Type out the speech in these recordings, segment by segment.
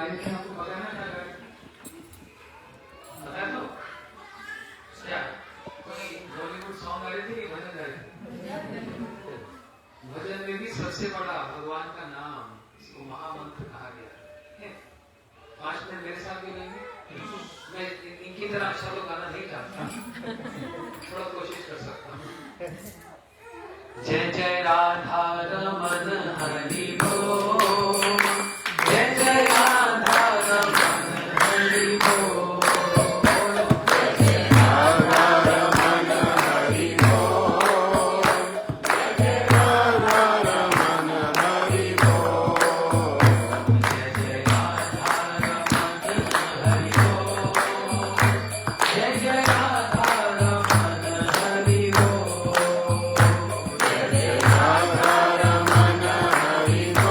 गाए थे, आपको पता ना क्या गाए? पता तो क्या कोई बॉलीवुड सॉन्ग गा रहे थे कि भजन गा रहे थे? भजन में भी सबसे बड़ा भगवान का नाम, इसको महामंत्र कहा गया है। 5 मिनट मेरे साथ भी नहीं, मैं इनकी तरह अच्छा तो गाना नहीं चाहता, थोड़ा कोशिश कर सकता हूँ। जय जय राधा रमन हरि बोल, जय जय राधा रमन हरि बोल, जय जय राधा रमन हरि बोल, जय जय राधा रमन हरि बोल, जय जय राधा रमन हरि बोल, जय जय राधा रमन हरि बोल, जय जय राधा रमन हरि बोल।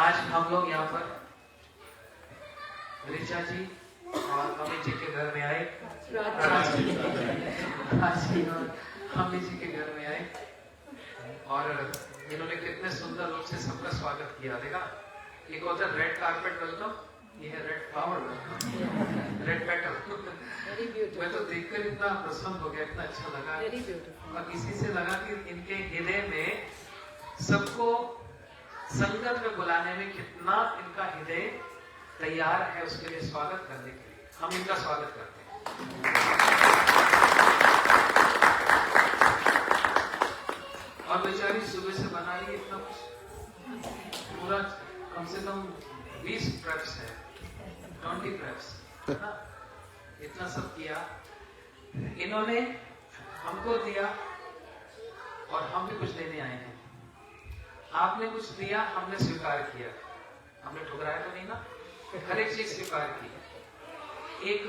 आज हम लोग यहाँ पर ऋचा जी और अमित जी के घर में आए, अमित जी के घर में आए और इन्होंने कितने सुंदर रूप से सबका स्वागत किया। देखा, एक होता है रेड कारपेट वेलकम, ये है red flower welcome, red petal. मैं तो देखकर इतना प्रसन्न हो गया, इतना अच्छा लगा और इसी से लगा कि इनके हृदय में सबको संगत में बुलाने में कितना इनका हृदय तैयार है उसके लिए स्वागत करने के लिए। हम इनका स्वागत करते हैं। और बेचारी सुबह से बना रही इतना कुछ, पूरा कम से कम 20 प्रेप्स है, 20 प्रेप्स, इतना सब किया इन्होंने, हमको दिया और हम भी कुछ देने आए हैं। आपने कुछ दिया, हमने स्वीकार किया, हमने ठुकराया तो नहीं ना, हर एक चीज स्वीकार की। एक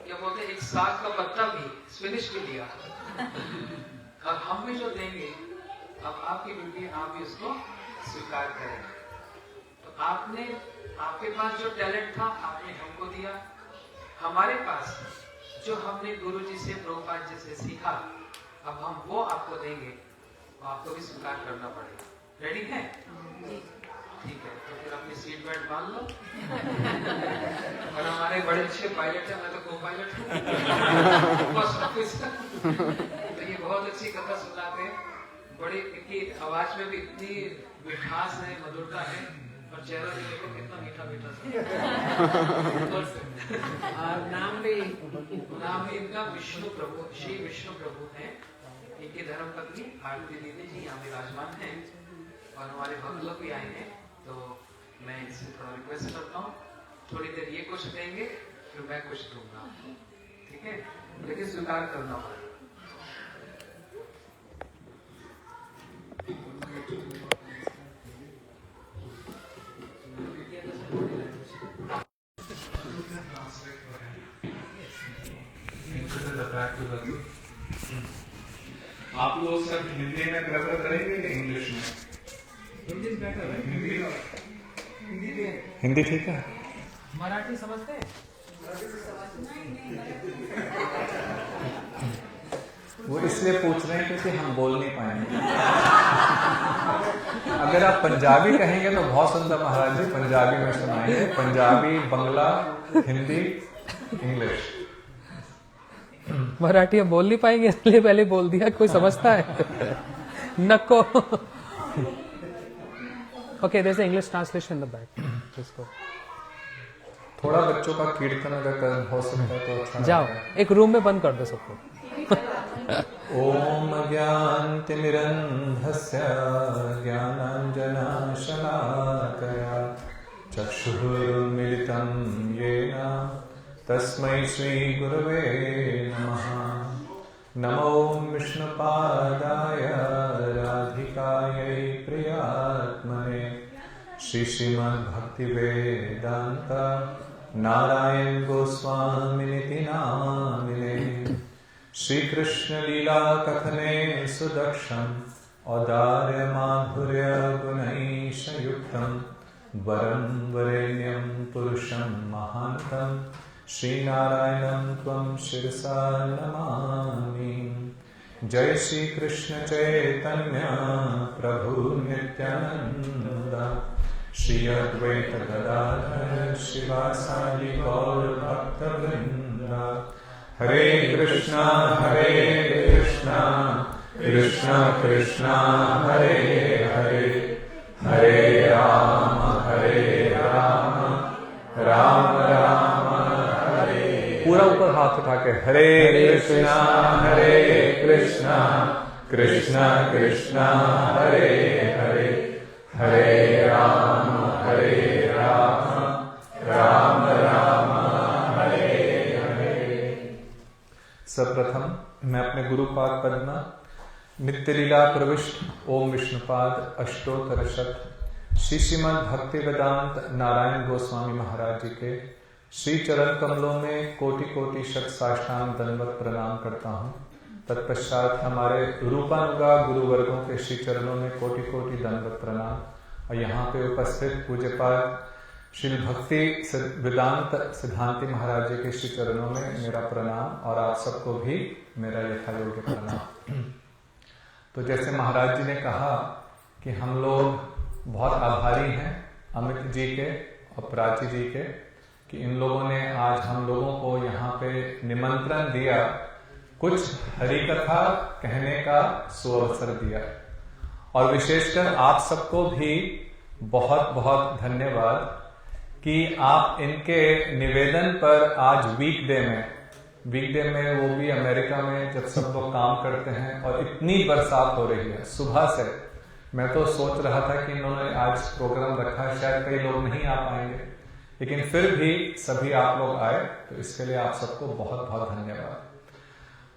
क्या बोलते हैं, एक साग का पत्ता भी स्पिनिश भी दिया। अब हम भी जो देंगे, अब आपकी ड्यूटी, आप भी उसको स्वीकार करें। तो आपने, आपके पास जो टैलेंट था आपने हमको दिया, हमारे पास जो हमने गुरु जी से, प्रभुपाद जी से सीखा, अब हम वो आपको देंगे, तो आपको भी स्वीकार करना पड़ेगा। रेडी है? ठीक है, तो फिर अपनी सीट बेल्ट बांध लो। और हमारे बड़े अच्छे पायलट हैं, मैं तो को पायलट हूँ, फर्स्ट ऑफिसर। तो ये बहुत अच्छी कथा सुनाते हैं, बड़ी इनकी आवाज में भी इतनी मिठास है, मधुरता है, और चेहरा भी देखो कितना मीठा मीठा सा। और नाम भी इनका विष्णु प्रभु, श्री विष्णु प्रभु है। इनकी धर्म पत्नी आरती दीदी जी यहाँ विराजमान है और हमारे भक्त लोग भी आए हैं। तो मैं इनसे थोड़ा रिक्वेस्ट करता हूँ, थोड़ी देर ये कुछ देंगे फिर मैं कुछ दूंगा, ठीक है, लेकिन स्वीकार करना पड़ेगा। आप लोग सब हिंदी में प्रेफर करेंगे कि इंग्लिश में? हिंदी बेटर है। हिंदी ठीक है। मराठी समझते हैं? वो इसलिए पूछ रहे हैं क्योंकि हम बोल नहीं पाएंगे। अगर आप पंजाबी कहेंगे तो बहुत सुंदर महाराज जी, पंजाबी में सुनाएंगे। पंजाबी, बंगला, हिंदी, इंग्लिश। मराठी हम बोल नहीं पाएंगे इसलिए पहले बोल दिया। कोई समझता है? नको। Okay, there is English translation in the back. इसको थोड़ा बच्चों का कीर्तन अगर हो सकता है तो अच्छा। जाओ एक रूम में बंद कर दो सबको। ओम ज्ञानतिमिरन्धस्य ज्ञानाञ्जनशलाकया चक्षुरुन्मिलितं येन तस्मै श्रीगुरवे नमः। नमो विष्णुपादाय राधिकायै प्रियात्मने श्रीमद्भक्तिवेदान्त नारायण गोस्वामिनिति नामिने। श्री कृष्ण लीला कथने सुदक्षम् औदार्य माधुर्य गुणैशयुक्तं वरं वरेण्यं पुरुषं महान्तं श्री नारायणं त्वं शिरसा नमामि। जय श्री कृष्ण चैतन्य प्रभु नित्यानंद श्री अद्वैत गदाधर शिवासादि गौर भक्तवृंद। हरे कृष्णा कृष्णा कृष्णा हरे हरे, हरे राम राम राम हरे। पूरा ऊपर हाथ उठा के हरे कृष्णा कृष्णा कृष्णा हरे हरे, हरे राम राम राम हरे हरे। सर्वप्रथम मैं अपने गुरुपाद पद्मा नित्य लीला प्रविष्ट ओम विष्णुपाद अष्टोत्तर शत श्री श्रीमद् भक्ति वेदांत नारायण गोस्वामी महाराज जी के श्री चरण कमलों में कोटि कोटि शत साष्टांग दंडवत प्रणाम करता हूँ। तत्पश्चात हमारे रूपानुगा गुरुवर्गों के श्री चरणों में कोटि कोटि दंडवत प्रणाम, और यहाँ पे उपस्थित पूज्यपाद श्री भक्ति वेदांत सिद्धांति महाराज जी के श्री चरणों में मेरा प्रणाम, और आप सबको भी मेरा यथायोग्य प्रणाम। तो जैसे महाराज जी ने कहा कि हम लोग बहुत आभारी हैं अमित जी के और प्राची जी के कि इन लोगों ने आज हम लोगों को यहाँ पे निमंत्रण दिया, कुछ हरि कथा कहने का सुअवसर दिया, और विशेषकर आप सबको भी बहुत बहुत धन्यवाद कि आप इनके निवेदन पर आज वीकडे में वो भी अमेरिका में जब सब लोग काम करते हैं और इतनी बरसात हो रही है सुबह से, मैं तो सोच रहा था कि इन्होंने आज प्रोग्राम रखा है, शायद कई लोग नहीं आ पाएंगे, लेकिन फिर भी सभी आप लोग आए, तो इसके लिए आप सबको बहुत बहुत धन्यवाद।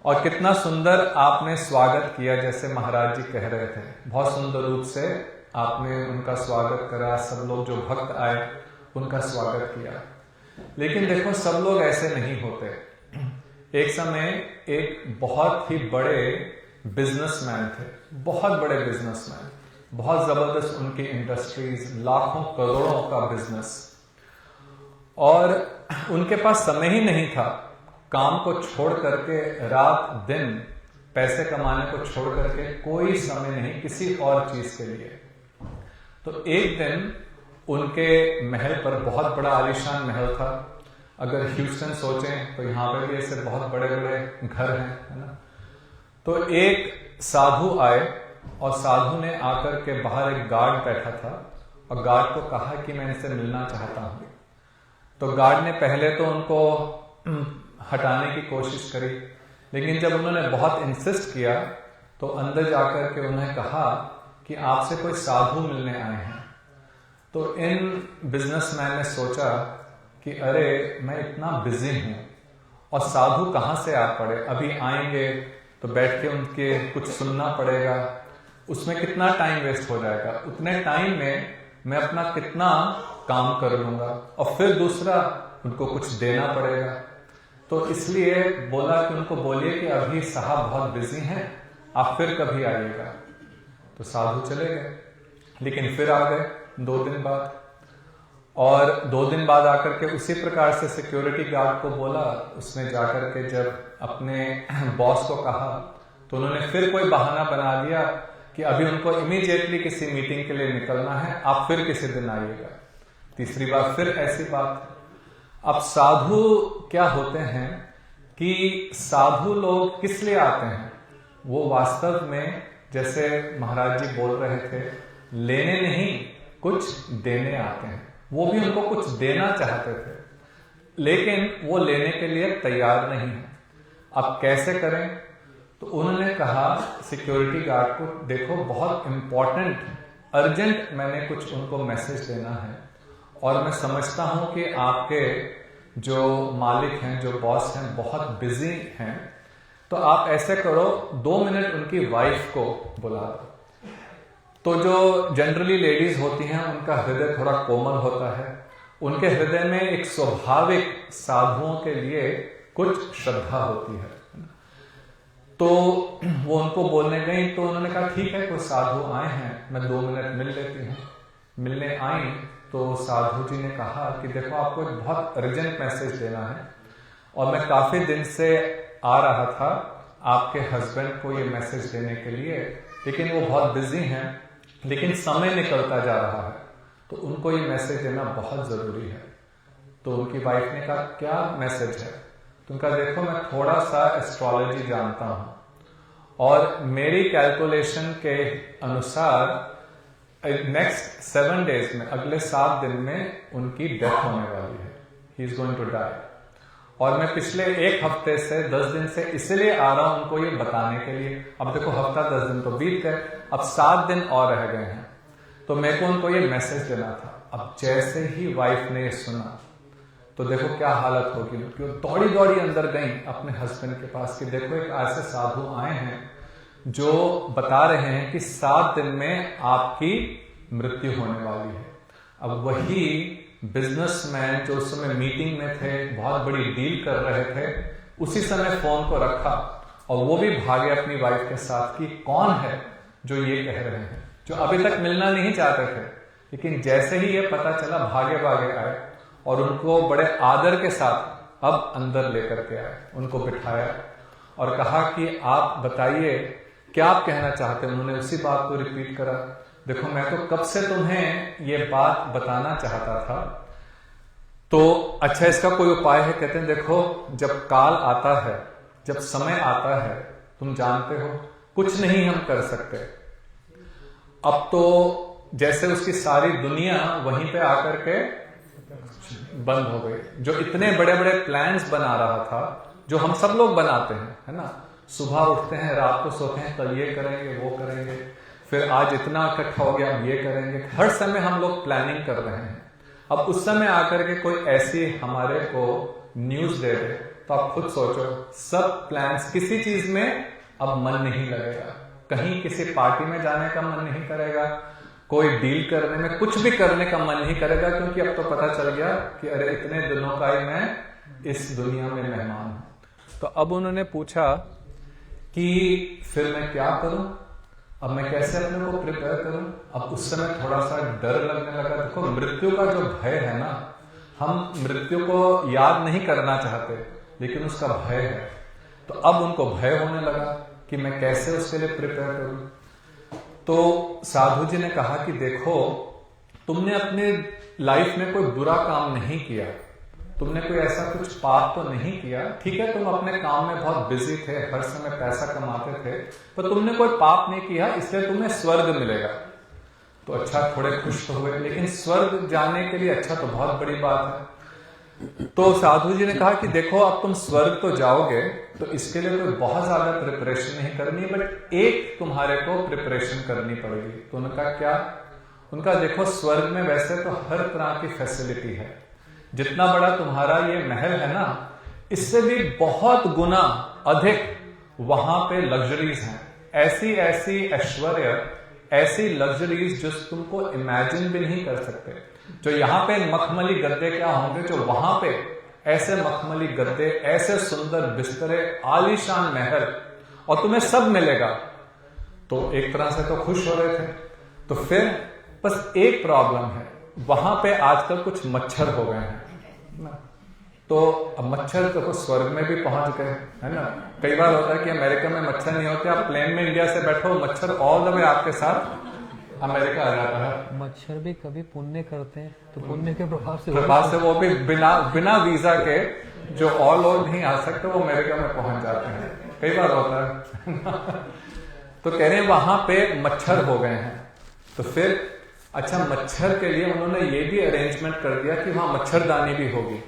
और कितना सुंदर आपने स्वागत किया, जैसे महाराज जी कह रहे थे, बहुत सुंदर रूप से आपने उनका स्वागत करा। सब लोग जो भक्त आए उनका स्वागत किया। लेकिन देखो, सब लोग ऐसे नहीं होते। एक समय एक बहुत ही बड़े बिजनेसमैन थे, बहुत बड़े बिजनेसमैन, बहुत जबरदस्त उनकी इंडस्ट्रीज, लाखों करोड़ों का बिजनेस, और उनके पास समय ही नहीं था काम को छोड़ करके, रात दिन पैसे कमाने को छोड़ करके कोई समय नहीं किसी और चीज के लिए। तो एक दिन उनके महल पर, बहुत बड़ा आलीशान महल था, अगर ह्यूस्टन सोचें तो यहाँ पे भी ऐसे बहुत बड़े बड़े घर हैं, है ना। तो एक साधु आए, और साधु ने आकर के बाहर एक गार्ड बैठा था, और गार्ड को कहा कि मैं इनसे मिलना चाहता हूं। तो गार्ड ने पहले तो उनको हटाने की कोशिश करी, लेकिन जब उन्होंने बहुत इंसिस्ट किया तो अंदर जाकर के उन्हें कहा कि आपसे कोई साधु मिलने आए हैं। तो इन बिजनेसमैन ने सोचा कि अरे मैं इतना बिजी हूं और साधु कहां से आ पड़े, अभी आएंगे तो बैठ के उनके कुछ सुनना पड़ेगा, उसमें कितना टाइम वेस्ट हो जाएगा, उतने टाइम में मैं अपना कितना काम कर लूंगा, और फिर दूसरा उनको कुछ देना पड़ेगा। तो इसलिए बोला कि उनको बोलिए कि अभी साहब बहुत बिजी हैं, आप फिर कभी आइएगा। तो साधु चले गए, लेकिन फिर आ गए 2 दिन बाद, और 2 दिन बाद आकर के उसी प्रकार से सिक्योरिटी गार्ड को बोला। उसने जाकर के जब अपने बॉस को कहा तो उन्होंने फिर कोई बहाना बना दिया कि अभी उनको इमीडिएटली किसी मीटिंग के लिए निकलना है, आप फिर किसी दिन आइएगा। तीसरी बार फिर ऐसी बात। अब साधु क्या होते हैं कि साधु लोग किस लिए आते हैं, वो वास्तव में जैसे महाराज जी बोल रहे थे, लेने नहीं कुछ देने आते हैं। वो भी उनको कुछ देना चाहते थे, लेकिन वो लेने के लिए तैयार नहीं है। अब कैसे करें? तो उन्होंने कहा सिक्योरिटी गार्ड को, देखो बहुत इंपॉर्टेंट अर्जेंट मैंने कुछ उनको मैसेज देना है, और मैं समझता हूं कि आपके जो मालिक हैं, जो बॉस हैं, बहुत बिजी हैं, तो आप ऐसे करो 2 मिनट उनकी वाइफ को बुला दो। तो जो जनरली लेडीज होती हैं उनका हृदय थोड़ा कोमल होता है, उनके हृदय में एक स्वाभाविक साधुओं के लिए कुछ श्रद्धा होती है। तो वो उनको बोलने गई, तो उन्होंने कहा ठीक है, कोई साधु आए हैं, मैं 2 मिनट मिल लेती हूँ। मिलने आई तो साधु जी ने कहा कि देखो आपको एक बहुत अर्जेंट मैसेज देना है, और मैं काफी दिन से आ रहा था आपके हस्बैंड को ये मैसेज देने के लिए, लेकिन वो बहुत बिजी हैं, लेकिन समय निकलता जा रहा है, तो उनको ये मैसेज देना बहुत जरूरी है। तो उनकी वाइफ ने कहा क्या मैसेज है? तो उनका देखो मैं थोड़ा सा एस्ट्रोलॉजी जानता हूं, और मेरी कैलकुलेशन के अनुसार नेक्स्ट 7 डेज में, अगले 7 दिन में उनकी डेथ होने वाली है, he is going to die. और मैं पिछले 1 हफ्ते से 10 दिन से इसलिए आ रहा हूं उनको ये बताने के लिए। अब देखो हफ्ता 10 दिन तो बीत गए, अब 7 दिन और रह गए हैं, तो मेरे को उनको ये मैसेज देना था। अब जैसे ही वाइफ ने ये सुना तो देखो क्या हालत होगी उनकी, वो दौड़ी दौड़ी अंदर गई अपने हस्बैंड के पास कि देखो एक ऐसे साधु आए हैं जो बता रहे हैं कि 7 दिन में आपकी मृत्यु होने वाली है। अब वही बिजनेसमैन जो उस समय मीटिंग में थे, बहुत बड़ी डील कर रहे थे, उसी समय फोन को रखा और वो भी भागे अपनी वाइफ के साथ कि कौन है जो ये कह रहे हैं, जो अभी तक मिलना नहीं चाहते थे, लेकिन जैसे ही ये पता चला भागे भागे आए और उनको बड़े आदर के साथ अब अंदर लेकर के आए, उनको बिठाया और कहा कि आप बताइए क्या आप कहना चाहते हैं। उन्होंने उसी बात को रिपीट करा, देखो मैं तो कब से तुम्हें ये बात बताना चाहता था, तो अच्छा इसका कोई उपाय है? कहते हैं देखो जब काल आता है, जब समय आता है, तुम जानते हो कुछ नहीं हम कर सकते। अब तो जैसे उसकी सारी दुनिया वहीं पे आकर के बंद हो गई। जो इतने बड़े बड़े प्लान्स बना रहा था, जो हम सब लोग बनाते हैं, है ना, सुबह उठते हैं, रात को सोते हैं, कल ये करेंगे वो करेंगे, फिर आज इतना इकट्ठा हो गया अब ये करेंगे, हर समय हम लोग प्लानिंग कर रहे हैं। अब उस समय आकर के कोई ऐसी हमारे को न्यूज दे दे तो आप खुद सोचो, सब प्लान्स, किसी चीज में अब मन नहीं लगेगा, कहीं किसी पार्टी में जाने का मन नहीं करेगा, कोई डील करने में, कुछ भी करने का मन नहीं करेगा, क्योंकि अब तो पता चल गया कि अरे इतने दिनों का ही मैं इस दुनिया में मेहमान हूं। तो अब उन्होंने पूछा कि फिर मैं क्या करूं, अब मैं कैसे अपने को प्रिपेयर करूं। अब उस समय थोड़ा सा डर लगने लगा। देखो मृत्यु का जो भय है ना, हम मृत्यु को याद नहीं करना चाहते, लेकिन उसका भय है, तो अब उनको भय होने लगा कि मैं कैसे उसके लिए प्रिपेयर करूं। तो साधु जी ने कहा कि देखो तुमने अपने लाइफ में कोई बुरा काम नहीं किया, तुमने कोई ऐसा कुछ पाप तो नहीं किया, ठीक है तुम अपने काम में बहुत बिजी थे, हर समय पैसा कमाते थे, पर तुमने कोई पाप नहीं किया, इसलिए तुम्हें स्वर्ग मिलेगा। तो अच्छा, थोड़े खुश तो हुए, लेकिन स्वर्ग जाने के लिए अच्छा तो बहुत बड़ी बात है। तो साधु जी ने कहा कि देखो अब तुम स्वर्ग तो जाओगे, तो इसके लिए कोई बहुत ज्यादा प्रिपरेशन नहीं करनी, बट एक तुम्हारे को प्रिपरेशन करनी पड़ेगी। तो उनका क्या? उनका देखो स्वर्ग में वैसे तो हर तरह की फैसिलिटी है, जितना बड़ा तुम्हारा ये महल है ना, इससे भी बहुत गुना अधिक वहां पे लग्जरीज हैं। ऐसी ऐसी ऐश्वर्य, ऐसी लग्जरीज जो तुमको इमेजिन भी नहीं कर सकते। जो यहाँ पे मखमली गद्दे क्या होंगे, जो वहां पे ऐसे मखमली गद्दे, ऐसे सुंदर बिस्तरे, आलीशान महल, और तुम्हें सब मिलेगा। तो एक तरह से तो खुश हो रहे थे। तो फिर बस एक प्रॉब्लम है, वहां पे आजकल कुछ मच्छर हो गए हैं ना। तो अब मच्छर तो स्वर्ग में भी पहुंच गए, है ना। कई बार होता है कि अमेरिका में मच्छर नहीं होते, आप प्लेन में इंडिया से बैठो, मच्छर ऑल द वे आपके साथ अमेरिका आ जाता है। मच्छर भी कभी पुण्य करते हैं तो पुण्य के प्रभाव से वो भी बिना वीजा के, जो ऑल ओवर नहीं आ सकते, वो अमेरिका में पहुंच जाते हैं। कई बार होता है। तो कह रहे हैं वहां पे मच्छर हो गए हैं। तो फिर अच्छा, मच्छर के लिए उन्होंने ये भी अरेंजमेंट कर दिया कि वहां मच्छरदानी भी होगी।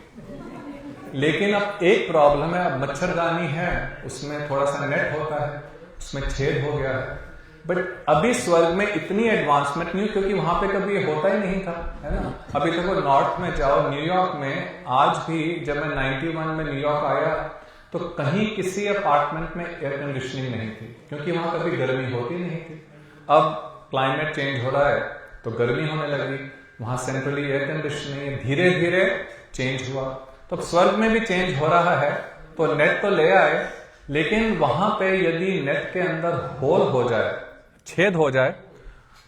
लेकिन अब एक प्रॉब्लम है, अब मच्छरदानी है, उसमें थोड़ा सा नेट होता है, उसमें छेद हो गया है। बट अभी स्वर्ग में इतनी एडवांसमेंट नहीं, क्योंकि वहां पे कभी ये होता ही नहीं था, है ना। अभी तक वो नॉर्थ में जाओ, न्यूयॉर्क में आज भी, जब मैं 91 में न्यूयॉर्क आया तो कहीं किसी अपार्टमेंट में एयर कंडीशनिंग नहीं थी, क्योंकि वहां कभी गर्मी होती नहीं थी। अब क्लाइमेट चेंज हो रहा है तो गर्मी होने लगी, वहां सेंट्रली एयर कंडीशनिंग धीरे धीरे चेंज हुआ। तो स्वर्ग में भी चेंज हो रहा है। तो नेट तो ले आए, लेकिन वहां पे यदि नेट के अंदर होल हो जाए, छेद हो जाए,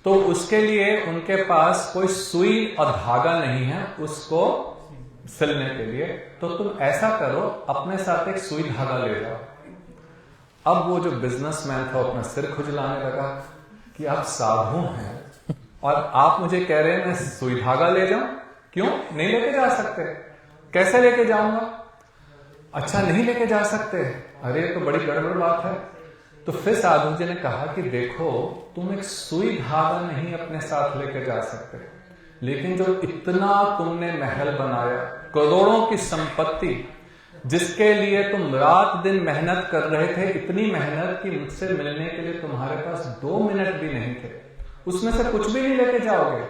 तो उसके लिए उनके पास कोई सुई और धागा नहीं है उसको सिलने के लिए। तो तुम ऐसा करो, अपने साथ एक सुई धागा ले जाओ। अब वो जो बिजनेसमैन था अपना सिर खुजलाने लगा कि आप साधु हैं और आप मुझे कह रहे हैं मैं सुई धागा ले जाऊं? क्यों नहीं लेके जा सकते? कैसे लेके जाऊंगा? अच्छा, नहीं लेके जा सकते? अरे तो बड़ी गड़बड़ बात है। तो फिर साधु जी ने कहा कि देखो, तुम एक सुई धागा नहीं अपने साथ लेके जा सकते, लेकिन जो इतना तुमने महल बनाया, करोड़ों की संपत्ति, जिसके लिए तुम रात दिन मेहनत कर रहे थे, इतनी मेहनत कि मुझसे मिलने के लिए तुम्हारे पास 2 मिनट भी नहीं थे, उसमें से कुछ भी नहीं लेके जाओगे।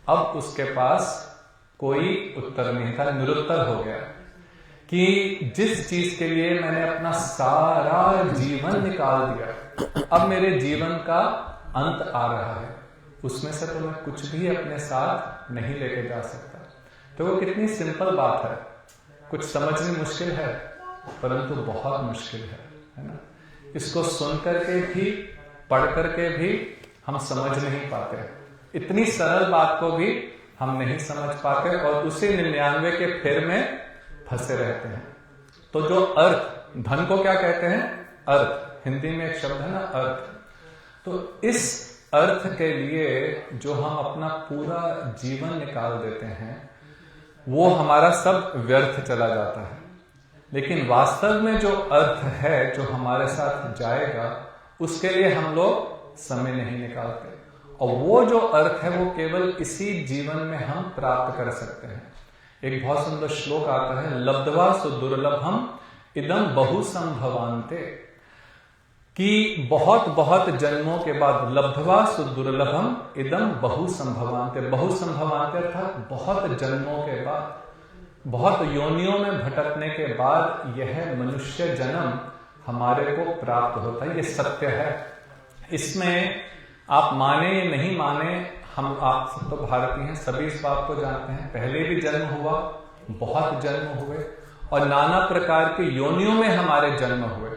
अब उसके पास कोई उत्तर नहीं था, निरुत्तर हो गया कि जिस चीज के लिए मैंने अपना सारा जीवन निकाल दिया, अब मेरे जीवन का अंत आ रहा है, उसमें से तो मैं कुछ भी अपने साथ नहीं लेके जा सकता। तो वो कितनी सिंपल बात है, कुछ समझनी मुश्किल है, परंतु बहुत मुश्किल है ना। इसको सुन करके भी, पढ़ करके भी हम समझ नहीं पाते, इतनी सरल बात को भी हम नहीं समझ पाते, और उसी 99 के फेर में फंसे रहते हैं। तो जो अर्थ, धन को क्या कहते हैं? अर्थ। हिंदी में एक शब्द है ना, अर्थ। तो इस अर्थ के लिए जो हम अपना पूरा जीवन निकाल देते हैं, वो हमारा सब व्यर्थ चला जाता है। लेकिन वास्तव में जो अर्थ है जो हमारे साथ जाएगा, उसके लिए हम लोग समय नहीं निकालते, और वो जो अर्थ है वो केवल इसी जीवन में हम प्राप्त कर सकते हैं। एक बहुत सुंदर श्लोक आता है, लब्ध्वा सुदुर्लभम इदम बहु संभवान्ते, कि बहुत बहुत जन्मों के बाद, लब्ध्वा सुदुर्लभम इदम बहु संभवान्ते, बहु संभवान्ते अर्थात बहुत जन्मों के बाद, बहुत योनियों में भटकने के बाद यह मनुष्य जन्म हमारे को प्राप्त होता है। ये सत्य है, इसमें आप माने या नहीं माने, हम आप सब तो भारतीय हैं, सभी इस बात को जानते हैं। पहले भी जन्म हुआ, बहुत जन्म हुए, और नाना प्रकार के योनियों में हमारे जन्म हुए।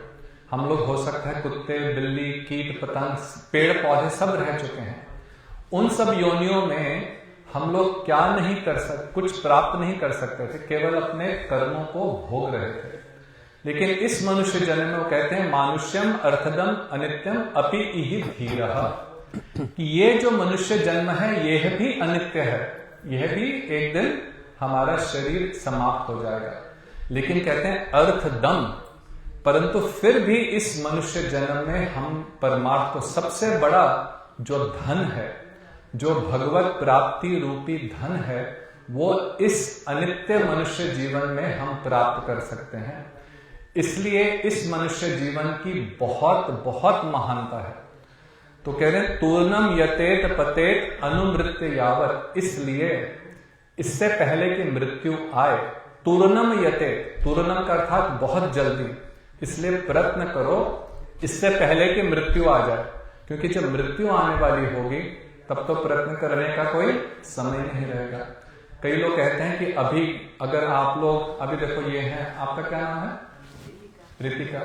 हम लोग हो सकता है कुत्ते, बिल्ली, कीट पतंग, पेड़ पौधे सब रह चुके हैं। उन सब योनियों में हम लोग क्या नहीं कर सकते, कुछ प्राप्त नहीं कर सकते थे, केवल अपने कर्मों को भोग रहे थे। लेकिन इस मनुष्य जन्म में वो कहते हैं, मानुष्यम अर्थदम अनित्यम अपि इहि धीरः, कि ये जो मनुष्य जन्म है यह भी अनित्य है, यह भी एक दिन हमारा शरीर समाप्त हो जाएगा। लेकिन कहते हैं अर्थदम, परंतु फिर भी इस मनुष्य जन्म में हम परमार्थ को, सबसे बड़ा जो धन है, जो भगवत प्राप्ति रूपी धन है, वो इस अनित्य मनुष्य जीवन में हम प्राप्त कर सकते हैं। इसलिए इस मनुष्य जीवन की बहुत बहुत महानता है। तो कह रहे हैं तूर्णम यतेत पतेत अनुमृत्य यावत, इसलिए इससे पहले कि मृत्यु आए, तुरनम यते, तुरनम का अर्थात बहुत जल्दी, इसलिए प्रयत्न करो इससे पहले कि मृत्यु आ जाए, क्योंकि जब मृत्यु आने वाली होगी तब तो प्रयत्न करने का कोई समय नहीं रहेगा। कई लोग कहते हैं कि अभी अगर आप लोग, अभी देखो ये है, आपका क्या नाम है? रितिका।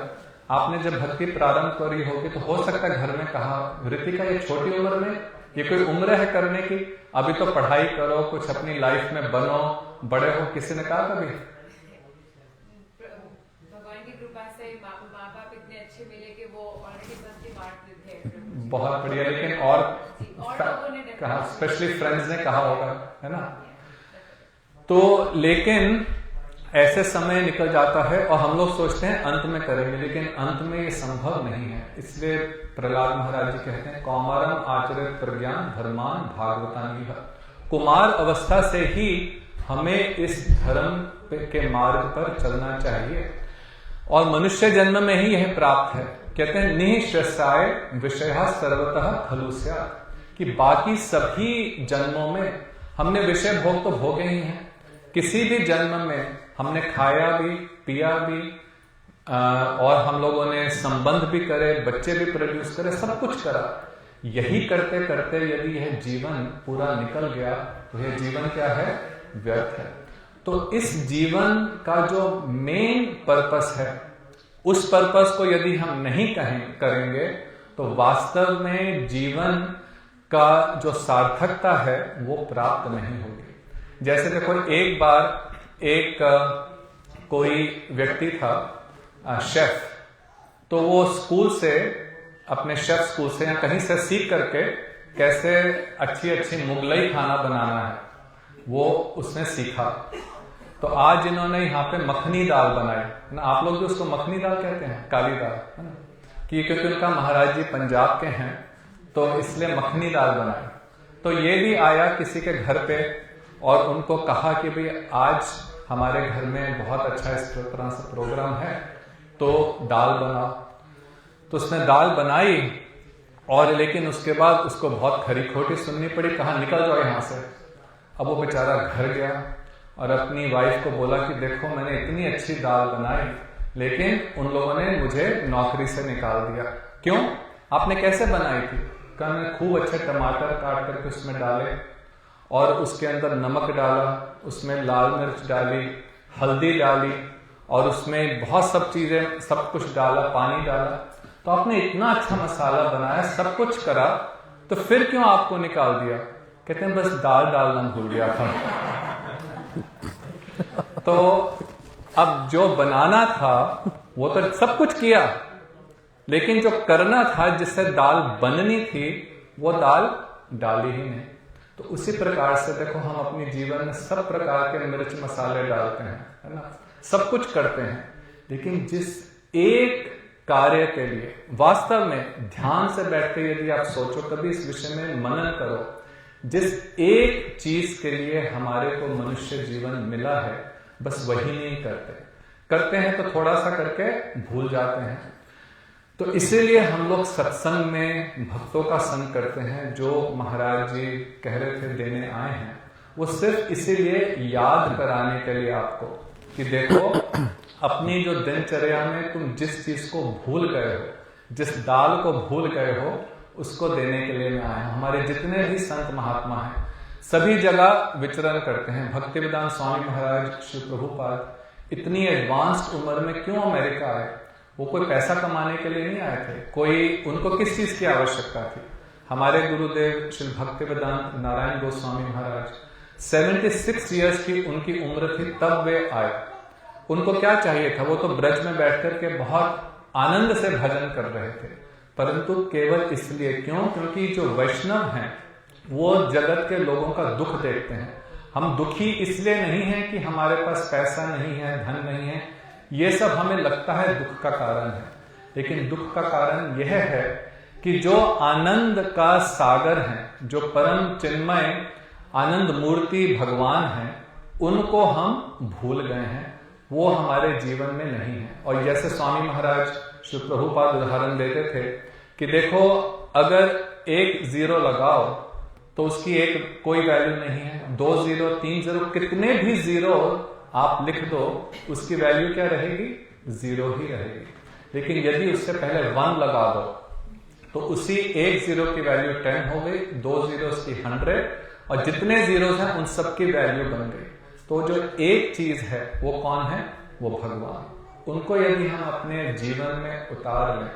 आपने जब भक्ति प्रारंभ करी होगी तो हो सकता है घर में कहा, रितिका ये छोटी उम्र में, ये कोई उम्र है करने की? अभी तो पढ़ाई करो, कुछ अपनी लाइफ में बनो, बड़े हो। किसी ने कहा कभी? भगवान की कृपा से माँ बाप इतने अच्छे मिले कि वो ऑलरेडी भक्ति बांटते थे। बहुत बढ़िया। लेकिन और लोगों ने कहा, स्पेशली फ्रेंड्स ने कहा होगा, है ना? तो लेकिन ऐसे समय निकल जाता है और हम लोग सोचते हैं अंत में करेंगे, लेकिन अंत में ये संभव नहीं है। इसलिए प्रहलाद महाराज जी कहते हैं, कौमारम आचरित प्रज्ञान धर्मान भागवतानी। कुमार अवस्था से ही हमें इस धर्म के मार्ग पर चलना चाहिए और मनुष्य जन्म में ही यह प्राप्त है। कहते हैं निःश्रेष्ठाय विषय सर्वतः खलु स्यात्, कि बाकी सभी जन्मों में हमने विषय भोग तो भोगे ही हैं। किसी भी जन्म में हमने खाया भी, पिया भी, और हम लोगों ने संबंध भी करे, बच्चे भी प्रोड्यूस करे, सब कुछ करा। यही करते करते यदि यह जीवन पूरा निकल गया तो यह जीवन क्या है? व्यर्थ है। तो इस जीवन का जो मेन पर्पस है, उस पर्पस को यदि हम नहीं करेंगे तो वास्तव में जीवन का जो सार्थकता है वो प्राप्त नहीं होगी। जैसे देखो, एक बार एक कोई व्यक्ति था शेफ, तो वो स्कूल से, अपने शेफ स्कूल से या कहीं से सीख करके कैसे अच्छी अच्छी मुगलई खाना बनाना है वो उसने सीखा। तो आज इन्होंने यहाँ पे मखनी दाल बनाई ना, आप लोग जो उसको मखनी दाल कहते हैं, काली दाल, है ना, कि क्योंकि उनका महाराज जी पंजाब के हैं तो इसलिए मखनी दाल बनाई। तो ये भी आया किसी के घर पे और उनको कहा कि भाई आज हमारे घर में बहुत अच्छा इस तरह से प्रोग्राम है तो दाल बनाओ। तो उसने दाल बनाई और लेकिन उसके बाद उसको बहुत खरी खोटी सुननी पड़ी, कहा निकल जाओ यहां से। अब वो बेचारा घर गया और अपनी वाइफ को बोला कि देखो मैंने इतनी अच्छी दाल बनाई लेकिन उन लोगों ने मुझे नौकरी से निकाल दिया। क्यों? आपने कैसे बनाई थी? कहा मैंने खूब अच्छे टमाटर काट करके उसमें डाले और उसके अंदर नमक डाला, उसमें लाल मिर्च डाली, हल्दी डाली और उसमें बहुत सब चीजें, सब कुछ डाला, पानी डाला। तो आपने इतना अच्छा मसाला बनाया, सब कुछ करा, तो फिर क्यों आपको निकाल दिया? कहते हैं बस दाल डालना भूल गया था। तो अब जो बनाना था वो तो सब कुछ किया, लेकिन जो करना था जिससे दाल बननी थी वो दाल डाली ही नहीं। तो उसी प्रकार से देखो हम अपने जीवन में सब प्रकार के मिर्च मसाले डालते हैं, है ना, सब कुछ करते हैं, लेकिन जिस एक कार्य के लिए वास्तव में ध्यान से बैठ के यदि आप सोचो, कभी इस विषय में मनन करो, जिस एक चीज के लिए हमारे को मनुष्य जीवन मिला है बस वही नहीं करते हैं तो थोड़ा सा करके भूल जाते हैं। तो इसीलिए हम लोग सत्संग में भक्तों का संग करते हैं। जो महाराज जी कह रहे थे देने आए हैं वो सिर्फ इसीलिए याद कराने के लिए आपको कि देखो अपनी जो दिनचर्या में तुम जिस चीज को भूल गए हो, जिस दाल को भूल गए हो, उसको देने के लिए मैं आया हूं। हमारे जितने भी संत महात्मा हैं सभी जगह विचरण करते हैं। भक्तिवेदांत स्वामी महाराज श्री प्रभुपाद इतनी एडवांस्ड उम्र में क्यों अमेरिका आए? वो कोई पैसा कमाने के लिए नहीं आए थे, कोई उनको किस चीज की आवश्यकता थी? हमारे गुरुदेव श्री भक्तिवेदांत नारायण गोस्वामी महाराज 76 इयर्स की उनकी उम्र थी तब वे आए। उनको क्या चाहिए था? वो तो ब्रज में बैठ करके बहुत आनंद से भजन कर रहे थे, परंतु केवल इसलिए, क्यों? क्योंकि जो वैष्णव हैं वो जगत के लोगों का दुख देखते हैं। हम दुखी इसलिए नहीं है कि हमारे पास पैसा नहीं है, धन नहीं है, ये सब हमें लगता है दुख का कारण है, लेकिन दुख का कारण यह है कि जो आनंद का सागर है, जो परम चिन्मय आनंद मूर्ति भगवान हैं, उनको हम भूल गए हैं, वो हमारे जीवन में नहीं है। और जैसे स्वामी महाराज श्री प्रभुपाद उदाहरण देते थे कि देखो अगर एक जीरो लगाओ तो उसकी एक कोई वैल्यू नहीं है। 2 जीरो 3 जीरो कितने भी जीरो आप लिख दो उसकी वैल्यू क्या रहेगी? 0 ही रहेगी। लेकिन यदि उससे पहले 1 लगा दो तो उसी एक जीरो की वैल्यू 10 हो गई, 2 जीरोस की 100 और जितने जीरोस हैं उन सब की वैल्यू बन गई। तो जो एक चीज है वो कौन है? वो भगवान। उनको यदि हम अपने जीवन में उतार लें,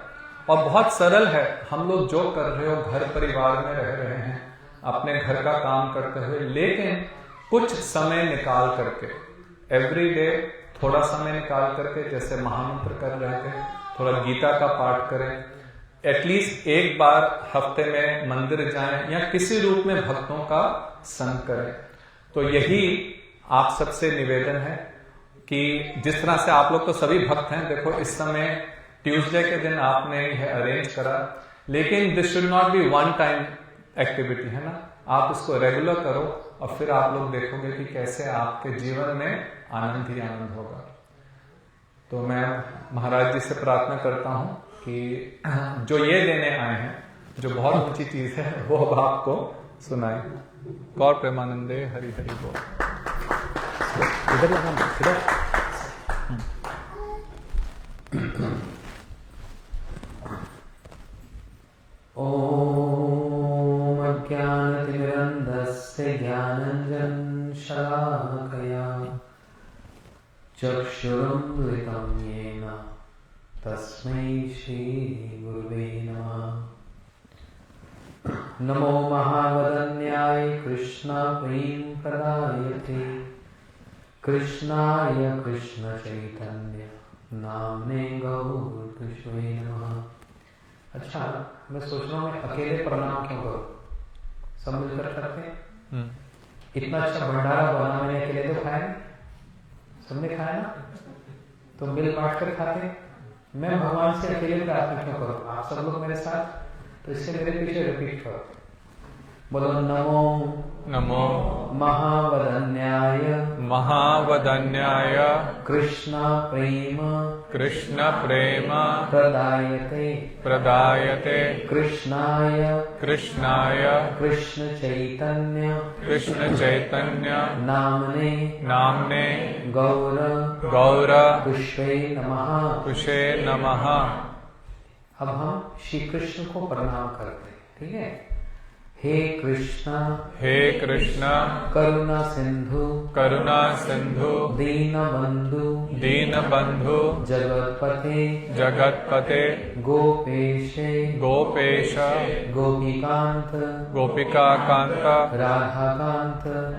और बहुत सरल है, हम लोग जो कर रहे हो, घर परिवार में रह रहे हैं, अपने घर का काम करते हुए, लेकिन कुछ समय निकाल करके एवरी डे थोड़ा समय निकाल करके, जैसे महामंत्र कर रहे थे, थोड़ा गीता का पाठ करें, एटलीस्ट एक बार हफ्ते में मंदिर जाएं या किसी रूप में भक्तों का संग करें। तो यही आप सबसे निवेदन है कि जिस तरह से आप लोग तो सभी भक्त हैं, देखो इस समय ट्यूसडे के दिन आपने यह अरेंज करा, लेकिन this should not be one time activity, है ना। आप उसको रेगुलर करो और फिर आप लोग देखोगे कि कैसे आपके जीवन में आनंद ही आनंद होगा। तो मैं महाराज जी से प्रार्थना करता हूं कि जो ये देने आए हैं, जो बहुत ऊंची चीज है, वो अब आपको सुनाए। गौर प्रेमानंदे हरि हरि बोल। इधर लगाना, इधर। ओम अज्ञानतिमिरन्धस्य ज्ञानाञ्जन शलाकया चक्षुरुन्मिलितं येन तस्मै श्रीगुरुवे नमः। नमो महावदन्याय कृष्णप्रेमप्रदायते कृष्णाय कृष्णचैतन्य नाम्ने गौरकृष्णे नमः। अच्छा, मैं सोच रहा हूँ मैं अकेले प्रणाम क्यों करूं? सब मिलकर करते हैं। इतना अच्छा भंडारा बना, मैंने अकेले तो खाया नहीं, सबने खाया ना, तो मिल बांट कर खाते हैं। मैं भगवान से अकेले प्रार्थना क्यों करूं? आप सब लोग मेरे साथ, तो इससे मेरे पीछे रिपीट करो। बोलो नमो नमो महावदन्याय महावदन्याय कृष्ण प्रेम प्रदायते कृष्णाय कृष्ण चैतन्य नामने गौर पुष्पे नमः। अब हम श्री कृष्ण को प्रणाम करते हैं, ठीक है। हे कृष्ण करुणा सिंधु दीन बंधु जगतपते गोपेश गोपिकाकांत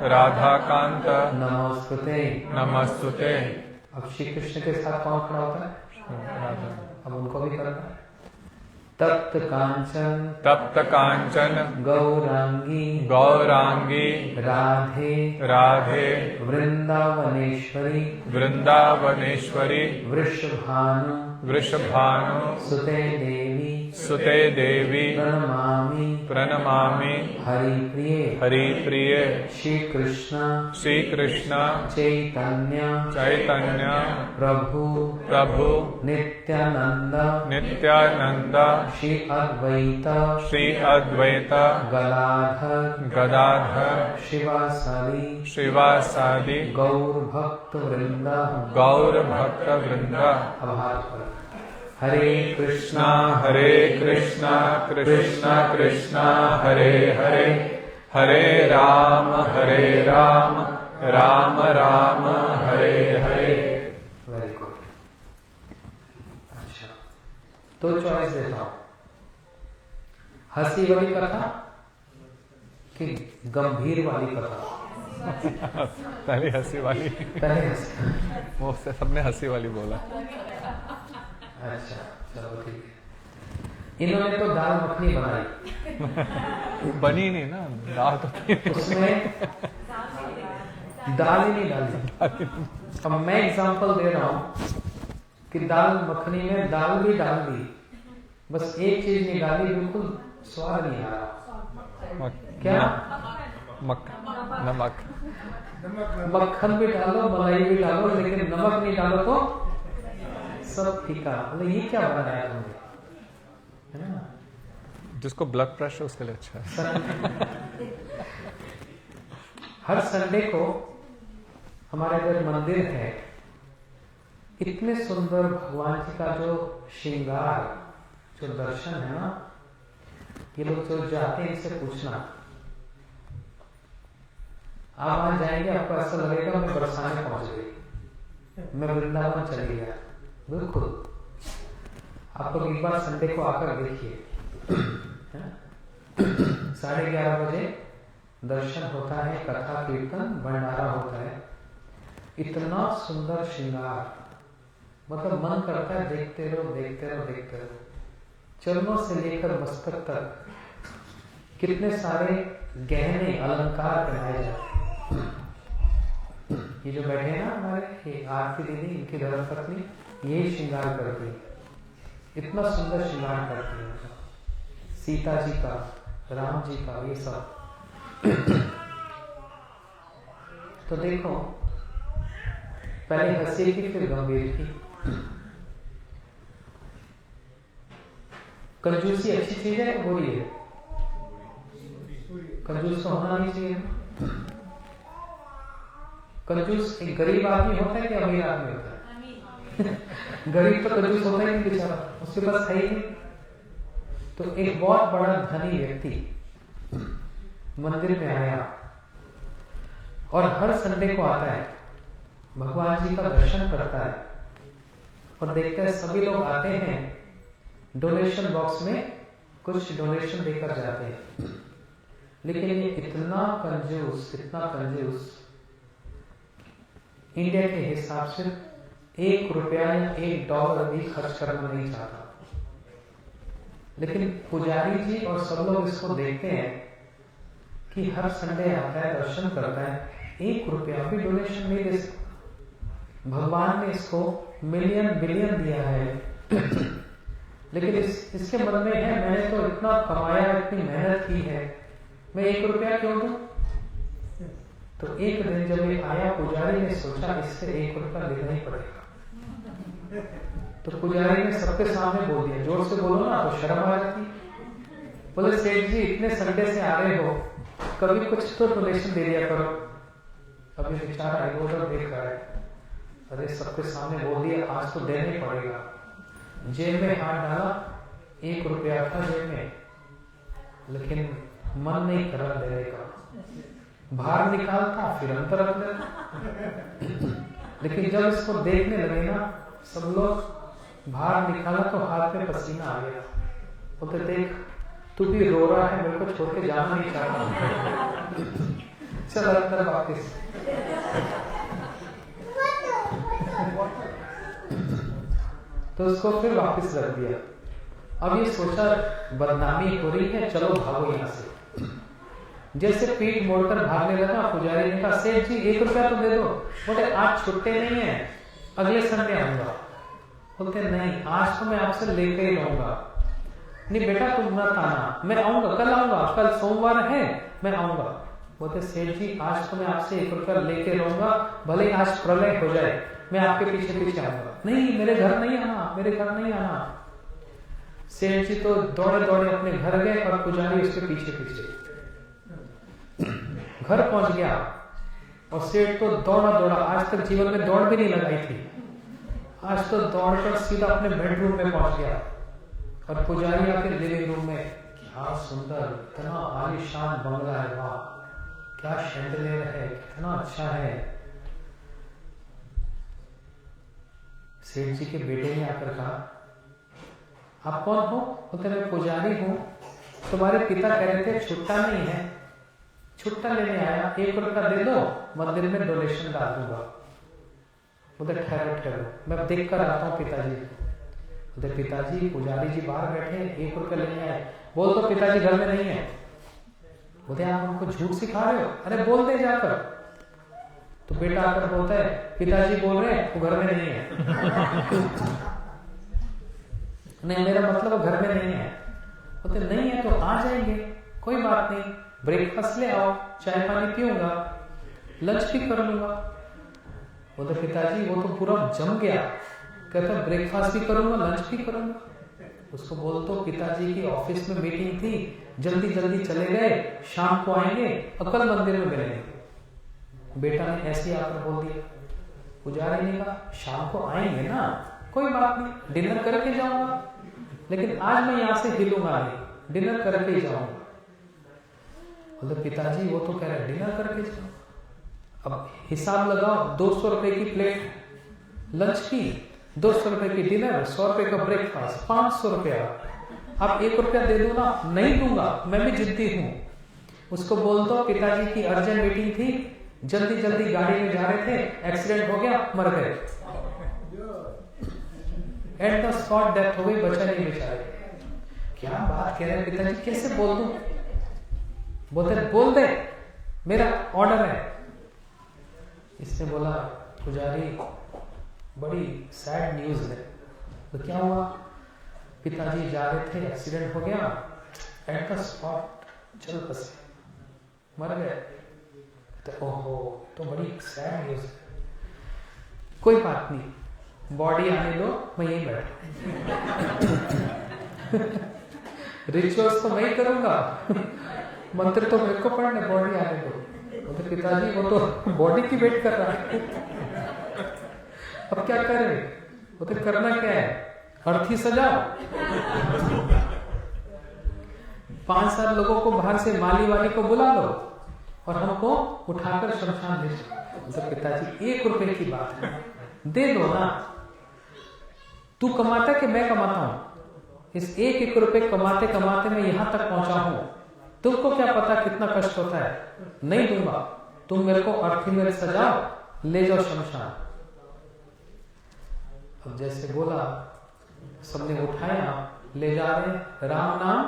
राधाकांत नमस्तुते। अब श्री कृष्ण के साथ कौन खड़ा होता है? अब उनको भी करना है। तप्त कांचन गौरांगी राधे वृंदावनेश्वरी वृषभानु सुते देवी प्रणमामि हरिप्रिये श्री कृष्ण चैतन्य प्रभु नित्यानंद श्री अद्वैत गदाधर शिवासादि गौर भक्त वृंद। हरे कृष्णा कृष्णा कृष्णा हरे हरे, हरे राम राम राम हरे हरे। Very good. अच्छा, तो चॉइस देता हूं, हंसी वाली कथा कि गंभीर वाली कथा? पहले हंसी वाली। वो सबने हंसी वाली बोला। अच्छा चलो ठीक है। इन्होंने तो दाल मखनी बनाई, बनी नहीं ना दाल, तो उसमें दाल ही नहीं डाली। अब मैं एग्जांपल दे रहा हूं कि दाल मखनी में दाल भी डाल दी, बस एक चीज नहीं डाली, बिल्कुल स्वाद नहीं आ रहा। क्या? नमक। मक्खन भी डालो, मलाई भी डालो, लेकिन नमक नहीं डालो तो सब फीका। मतलब ये क्या बनाया तुमने, है ना? जिसको ब्लड प्रेशर उसके लिए अच्छा है। हर संडे को हमारे घर मंदिर है, इतने सुंदर भगवान जी का जो श्रृंगार, जो दर्शन है ना, ये लोग जो जाते हैं इनसे पूछना, आप वहां जाएंगे आपको ऐसा लगेगा मैं बरसाने पहुंच गई, मैं वृंदावन चली गया। बिल्कुल, आप लोग एक बार संडे को आकर देखिए, 11:30 बजे दर्शन होता है, कथा कीर्तन भंडारा होता है, इतना सुंदर श्रृंगार, मतलब मन करता है देखते रहो देखते रहो देखते रहो। चरणों से लेकर मस्तक तक कितने सारे गहने अलंकार पहनाए जाते हैं। ये जो बैठे हैं ना हमारे, ये आरती दीदी, इनकी धर्मपत्नी, यही श्रृंगार करती है, इतना सुंदर श्रृंगार करती है। सीता जी का, राम जी का, ये सब। तो देखो, पहले हंसी की फिर गंभीर की। कंजूसी अच्छी चीज है या बुरी है? कंजूस तो होना नहीं चाहिए। कंजूस एक गरीब आदमी होता है कि अमीर आदमी होता है? गरीब तो कंजूस होता ही नहीं बेचारा, उसके पास है ही नहीं। तो एक बहुत बड़ा धनी व्यक्ति मंदिर में आया और हर संडे को आता है, भगवान जी का दर्शन करता है और देखता है सभी लोग आते हैं, डोनेशन बॉक्स में कुछ डोनेशन देकर जाते हैं, लेकिन ये इतना कंजूस, इतना कंजूस, इंडिया के हिसाब से ₹1 या $1 भी खर्च करना नहीं चाहता। लेकिन पुजारी जी और सब लोग इसको देखते हैं कि हर संडे आता है, दर्शन करता है, ₹1 भी डोनेशन नहीं दे सकता। भगवान ने इसको मिलियन बिलियन दिया है, लेकिन इसके मन में है मैंने तो इतना कमाया, इतनी मेहनत की है, मैं ₹1 क्यों दूं? तो एक दिन जब ये आया, पुजारी ने सोचा इससे ₹1 लेना ही पड़ेगा। तो पुजारी ने सबके सामने बोल दिया, जोर से बोलो ना तो शर्म आ जाती। बोले सेठ जी इतने संडे से आ रहे हो, कभी कुछ तो डोनेशन दे दिया करो। अभी बेचारा इधर देख रहा है, अरे सबके सामने बोल दिया, आज तो देना ही पड़ेगा। जेब में हाथ डाला, ₹1 था जेब में, लेकिन मन नहीं करा देने का। बाहर निकालता फिर अंदर रख देता। लेकिन जब इसको देखने लगे ना सब लोग, बाहर निकाला तो हाथ में पसीना आ गया। बोलते देख तू भी रो रहा है, मेरे को छोड़ के जाना नहीं चाहता, चल अंदर वापस। तो उसको फिर वापस रख दिया। अब ये सोचा बदनामी हो रही है, चलो भागो यहाँ से। जैसे पीठ मोड़कर भागने लगा, पुजारी ने कहा सेठ जी ₹1 तो दे दो। बोले आज छुट्टे नहीं है, अगले संडे आऊंगा। बोलते नहीं, आज तो मैं आपसे लेकर ही रहूंगा। नहीं बेटा तुम मत आना, मैं आऊंगा, कल आऊंगा, कल सोमवार है, मैं आऊंगा। बोलते सेठ जी आज तो मैं आपसे ₹1 लेके रहूंगा, भले आज प्रलय हो जाए, मैं आपके पीछे पीछे आऊंगा। नहीं मेरे घर नहीं आना, मेरे घर नहीं आना। सेठ जी तो दौड़े दौड़े अपने घर गए और पुजारी उसके पीछे पीछे। घर पहुंच गया और सेठ तो दौड़ा दौड़ा, आज तक जीवन में दौड़ भी नहीं लगाई थी, आज तो दौड़कर सीधा अपने बेडरूम में पहुंच गया। और पुजारी आके लिविंग रूम में, क्या सुंदर, इतना आलीशान बंगला है, वाह क्या शैंडलियर है, कितना अच्छा है। सेठ जी के बेटे ने आकर कहा आप कौन हो? बोलते मैं पुजारी हूं, तुम्हारे पिता कह रहे थे छुट्टा नहीं है, छुट्टा लेने आया, ₹1 दे दो, मंदिर में डोनेशन डाल दूंगा। बोलते ठहरो ठहरो, मैं देख कर आता हूँ पिताजी। बोलते पिताजी, पुजारी जी बाहर बैठे, ₹1 लेने आए। बोल तो पिताजी घर में नहीं है। बोलते आप हमको झूठ सिखा रहे हो? अरे बोल दे जाकर। तो बेटा आकर बोलता है पिताजी बोल रहे हैं वो घर में नहीं है। नहीं मेरा मतलब घर में नहीं है। बोलते नहीं है तो आ जाएंगे, कोई बात नहीं, ब्रेकफास्ट ले आओ, चाय पानी पीऊंगा, लंच भी कर लूंगा। बोलते पिताजी वो तो पूरा जम गया, कहता ब्रेकफास्ट भी करूंगा लंच भी करूंगा। उसको बोल तो पिताजी की ऑफिस में मीटिंग थी, जल्दी जल्दी चले गए, शाम को आएंगे और कल मंदिर में मिलेंगे। बेटा ने ऐसे आकर बोल दिया। पुजारी ने कहा शाम को आएंगे ना, कोई बात नहीं, डिनर करके जाऊंगा, लेकिन आज मैं यहाँ से हिलूंगा नहीं, डिनर करके ही जाऊंगा। बोले पिताजी वो तो कह रहे डिनर करके जाओ। अब हिसाब लगाओ, 200 रुपए की प्लेट लंच की, 200 रुपए की डिनर, 100 रुपए का ब्रेकफास्ट, 500 रुपया। आप 1 रुपया दे दो ना, नहीं दूंगा, मैं भी जिद्दी हूं। उसको बोल दो पिताजी की अर्जेंट मीटिंग थी, जल्दी जल्दी गाड़ी में जा रहे थे, एक्सीडेंट हो गया, मर गए, एट द स्पॉट डेथ हो गई, बचा नहीं बेचारे। क्या बात कह रहे पिताजी, कैसे बोल दूं? बोलते बोल दे, मेरा ऑर्डर है। इसने बोला पुजारी बड़ी सैड न्यूज है। तो क्या हुआ? पिताजी जा रहे थे, एक्सीडेंट हो गया, एट द स्पॉट चल बसे, मर गए। तो ओहो, तो बड़ी सैड न्यूज है। कोई बात नहीं, बॉडी आने दो, मैं यही बैठा। रिचुअल्स तो मैं ही करूंगा, मंत्र तो मेरे को पढ़ने, बॉडी आने दो। तो पिताजी वो तो बॉडी की वेट कर रहा है, अब क्या करे? वो तो करना क्या है, अर्थी सजाओ, 5-7 लोगों को बाहर से माली वाली को बुला लो और हमको उठाकर शमशान ले जाओ। तो पिताजी 1 रुपए की बात है, दे दो ना, तू कमाता कि मैं कमाता हूं? इस 1-1 रुपए कमाते कमाते मैं यहां तक पहुंचा हूं, तुमको क्या पता कितना कष्ट होता है? नहीं दूंगा, तुम मेरे को अर्थी मेरे सजाओ, ले जाओ शमशान। अब जैसे बोला, सबने उठाया, ले जा रहे, राम नाम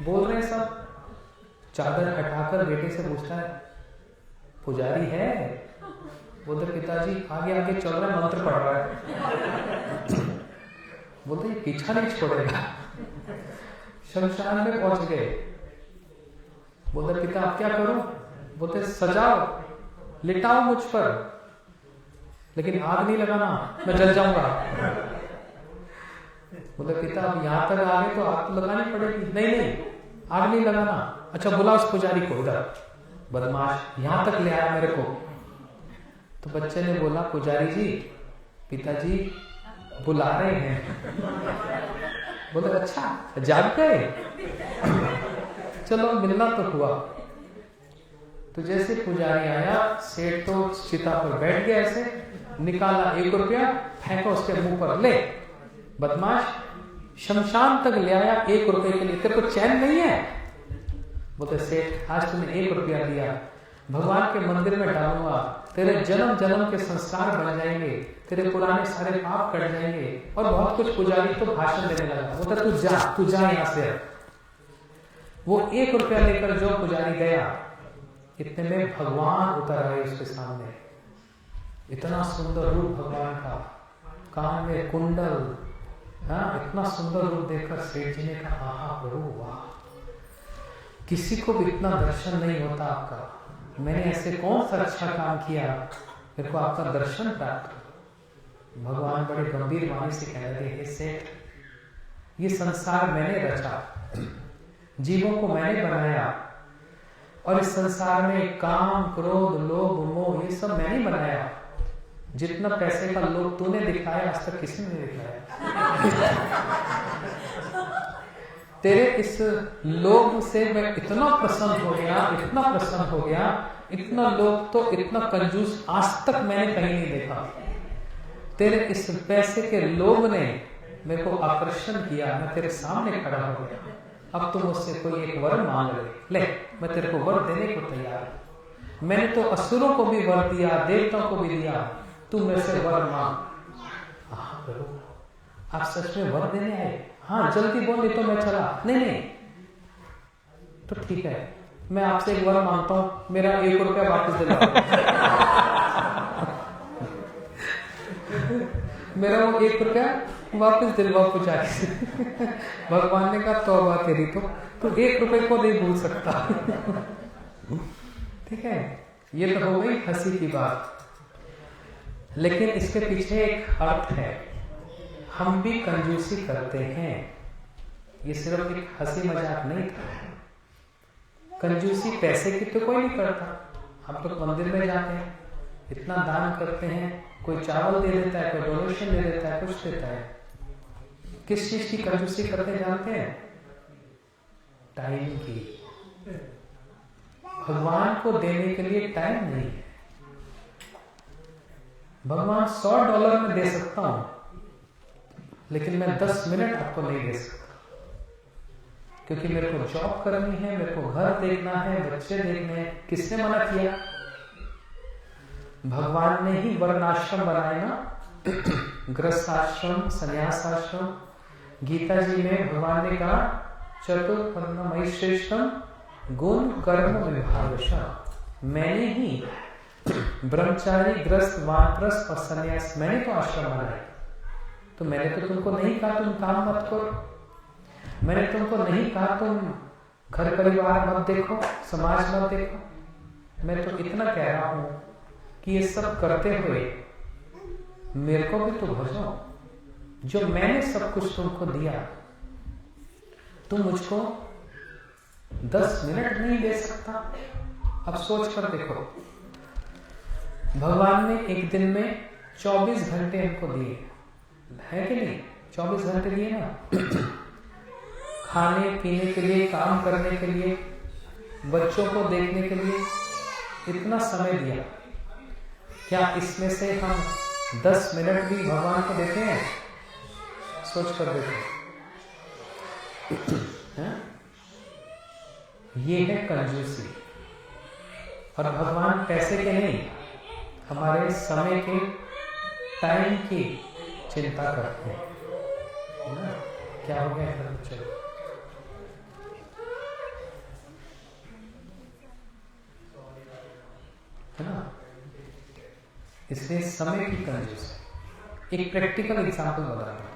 बोल रहे सब। चादर हटाकर बेटे से पूछता है पुजारी है? बोलते पिताजी आगे आगे चल रहा है, मंत्र पढ़ रहा है। बोलते ये पीछा नहीं छोड़ेगा। शमशान में पहुंच गए। बोलते पिता अब क्या करूं? बोलते सजाओ, लिटाओ मुझ पर, लेकिन आग नहीं लगाना, मैं जल जाऊंगा। बोले पिता अब यहां तक आ गए तो आग तो लगानी पड़ेगी। नहीं, आग नहीं लगाना। अच्छा बुला उस पुजारी को, इधर बदमाश, यहां तक ले आया मेरे को। तो बच्चे ने बोला पुजारी जी, पिताजी बुला रहे हैं। बोले अच्छा जाग गए, चलो मिलना तो हुआ। तो जैसे पुजारी आया, सेठ तो चिता पर बैठ गया, ऐसे निकाला 1 रुपया, फेंका उसके मुंह पर, ले बदमाश, शमशान तक ले आया 1 रुपए के लिए, तेरे को चैन नहीं है? बोलते सेठ आज तूने 1 रुपया दिया, भगवान के मंदिर में डालूंगा, तेरे जन्म जन्म के संस्कार बन जाएंगे, तेरे पुराने सारे पाप कट जाएंगे, और बहुत कुछ। पुजारी तो भाषण देने लगा। बोलता तू जा यहां से। वो 1 रुपया लेकर जो पुजारी गया, इतने में भगवान उतर आए उसके सामने। इतना सुंदर रूप भगवान का, कान में कुंडल, इतना सुंदर रूप देखकर सेठ जी ने कहा आहा प्रभु वाह, किसी को भी इतना दर्शन नहीं होता आपका। मैंने ऐसे कौन सा अच्छा काम किया, मेरे को आपका दर्शन प्राप्त हो। भगवान बड़े गंभीर वाणी से कह रहे हे सेठ, ये संसार मैंने रचा, जीवों को मैंने बनाया, और इस संसार में काम, क्रोध, लोभ, मोह ये सब मैंने बनाया। जितना पैसे का लोभ तूने दिखाया, आज तक किसी ने नहीं दिखाया। तेरे इस लोभ से मैं इतना प्रसन्न हो गया, इतना प्रसन्न हो गया, इतना लोभ तो इतना कंजूस आज तक मैंने कहीं नहीं देखा। तेरे इस पैसे के लोभ ने मेरे को आकर्षण किया, मैं तेरे सामने खड़ा हो गया। अब तुम मुझसे कोई एक वर मांग ले, मैं तेरे को वर देने को तैयार हूं। मैंने तो असुरों को भी वर दिया, देवताओं को भी दिया, तू मेरे से वर मांग। प्रभु आप सच में वर देने आए? हाँ जल्दी बोल, नहीं तो मैं चला। नहीं तो ठीक है, मैं आपसे एक वर मांगता हूं, मेरा 1 रुपया वापस दिलाओ। मेरा वो 1 रुपया वापस दिलवाओ पुजारी से। भगवान ने कहा तौबा तेरी, तो 1 रुपए को नहीं भूल सकता। ठीक है, ये तो हो गई हंसी की बात, लेकिन इसके पीछे एक अर्थ है। हम भी कंजूसी करते हैं। ये सिर्फ एक हंसी मजाक नहीं था। कंजूसी पैसे की तो कोई नहीं करता। हम लोग मंदिर में जाते हैं, इतना दान करते हैं, कोई चावल दे देता है, कोई डोनेशन दे देता है, कुछ देता है। किस चीज की कंजूसी करते जानते हैं? टाइम की। भगवान को देने के लिए टाइम नहीं है। भगवान $100 में दे सकता हूं, लेकिन मैं 10 मिनट आपको नहीं दे सकता, क्योंकि मेरे को जॉब करनी है, मेरे को घर देखना है, बच्चे देखने हैं। किसने मना किया? भगवान ने ही वर्णाश्रम बनाए ना, गृहस्थाश्रम, संन्यासाश्रम। गीता जी में भगवान ने कहा चतुर्वर्णमयी श्रेष्ठम गुण कर्म विभागशः। मैंने ही ब्रह्मचारी, ग्रस्त, वानप्रस्थ और संन्यास, मैंने तो आश्रम बनाए। तो मैंने तो तुमको नहीं कहा तुम काम मत करो। मैंने तुमको नहीं कहा तुम घर परिवार मत देखो, समाज मत देखो। मैं तो इतना कह रहा हूं कि ये सब करते हुए मेरे को भी तो भजो। जो मैंने सब कुछ तुमको दिया, तुम मुझको 10 मिनट नहीं दे सकता। अब सोच कर देखो, भगवान ने एक दिन में 24 घंटे हमको दिए, है कि नहीं? 24 घंटे दिए ना, खाने पीने के लिए, काम करने के लिए, बच्चों को देखने के लिए इतना समय दिया। क्या इसमें से हम 10 मिनट भी भगवान को देते हैं? सोच कर देखो। ये है कंजूसी। और भगवान पैसे के नहीं, हमारे समय के, टाइम की चिंता करते हैं। क्या हो गया इधर? चलो, है ना? इसलिए समय की कंजूसी। एक प्रैक्टिकल एग्जांपल बता रहा हूं।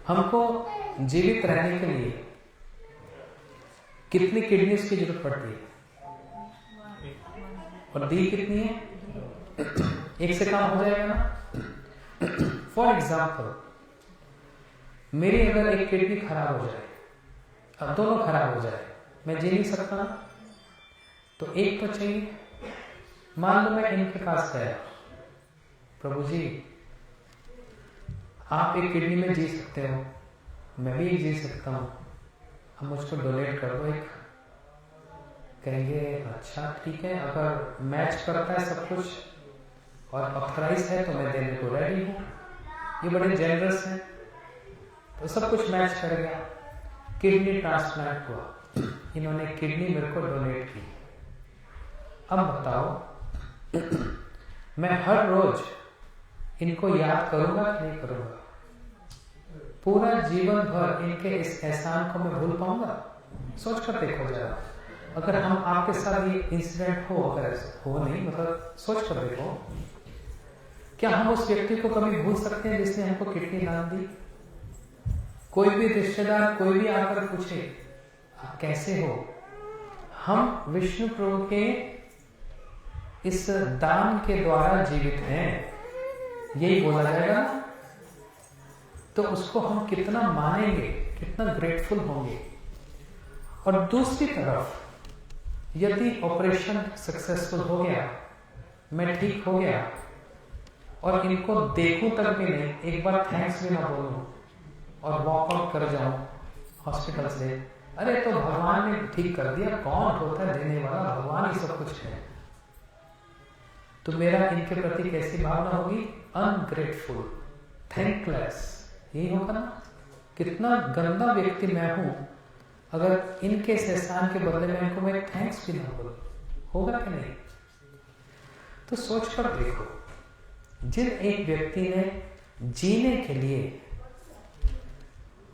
हमको जीवित रहने के लिए कितनी किडनीज की जरूरत पड़ती है? और दी कितनी है? एक से काम हो जाएगा ना? फॉर एग्जाम्पल, मेरी अगर एक किडनी खराब हो जाए, अब दोनों खराब हो जाए, मैं जी नहीं सकता ना, तो एक तो चाहिए। मान लो मैं इनके पास गया, प्रभु जी आप एक किडनी में जी सकते हो, मैं भी जी सकता हूं, अब मुझको डोनेट कर दो एक। कहेंगे अच्छा ठीक है, अगर मैच करता है सब कुछ और ऑथराइज है तो मैं देने को रेडी हूं। ये बड़े जेनरस हैं, तो सब कुछ मैच कर गया। किडनी ट्रांसप्लांट हुआ, इन्होंने किडनी मेरे को डोनेट की। अब बताओ मैं हर रोज इनको याद करूंगा कि नहीं करूंगा? पूरा जीवन भर इनके इस एहसान को मैं भूल पाऊंगा? सोच कर देखो जरा। अगर हम आपके साथ ये इंसिडेंट हो, अगर ऐसा हो नहीं, मतलब सोच कर देखो, क्या हम उस व्यक्ति को कभी भूल सकते हैं जिसने हमको किडनी दान दी? कोई भी रिश्तेदार, कोई भी आकर पूछे आप कैसे हो, हम विष्णु प्रभु के इस दान के द्वारा जीवित हैं, यही बोला जाएगा ना? तो उसको हम कितना मानेंगे, कितना ग्रेटफुल होंगे। और दूसरी तरफ यदि ऑपरेशन सक्सेसफुल हो गया, मैं ठीक हो गया और इनको देखूं तक भी नहीं, एक बार थैंक्स भी ना बोलूं और वॉक आउट कर जाऊं हॉस्पिटल से, अरे तो भगवान ने ठीक कर दिया, कौन होता है देने वाला? भगवान ही सब कुछ है। तो मेरा इनके प्रति कैसी भावना होगी? Ungrateful, thankless. यही होगा ना? कितना गंदा व्यक्ति मैं हूं अगर इनके एहसान के बदले में इनको मैं थैंक्स भी ना बोलूं, होगा कि नहीं? तो सोच कर देखो, जिन एक व्यक्ति ने जीने के लिए,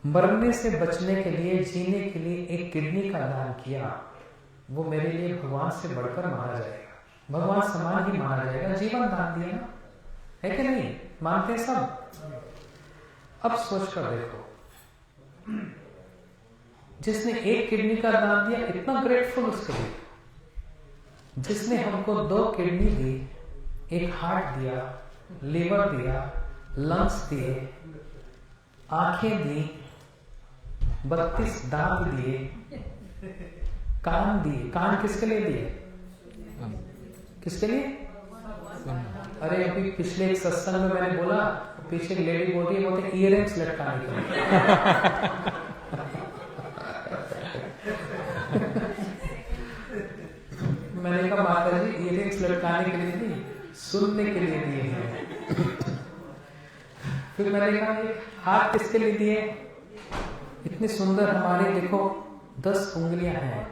मरने से बचने के लिए, जीने के लिए एक किडनी का दान किया, वो मेरे लिए भगवान से बढ़कर माना जाएगा, भगवान समान ही माना जाएगा। जीवन दान दिया ना, है कि नहीं? मानते हैं सब? अब सोच कर देखो, जिसने एक किडनी का दान दिया, इतना ग्रेटफुल उसके लिए। जिसने हमको 2 किडनी दी, एक हार्ट दिया, लीवर दिया, लंग्स दिए, आंखें दी, 32 दांत दिए, कान दिए। कान किसके लिए दिए? किसके लिए? अरे अभी पिछले एक सत्संग में मैंने बोला, पीछे एक लेडी बोल रही है, बोलते इयररिंग्स लटकाने के लिए। मैंने कहा माता जी इयररिंग्स लटकाने के लिए नहीं, सुनने के लिए दिए हैं। फिर मैंने कहा ये हाथ किसके लिए दिए? इतने सुंदर हमारे देखो 10 उंगलियां हैं,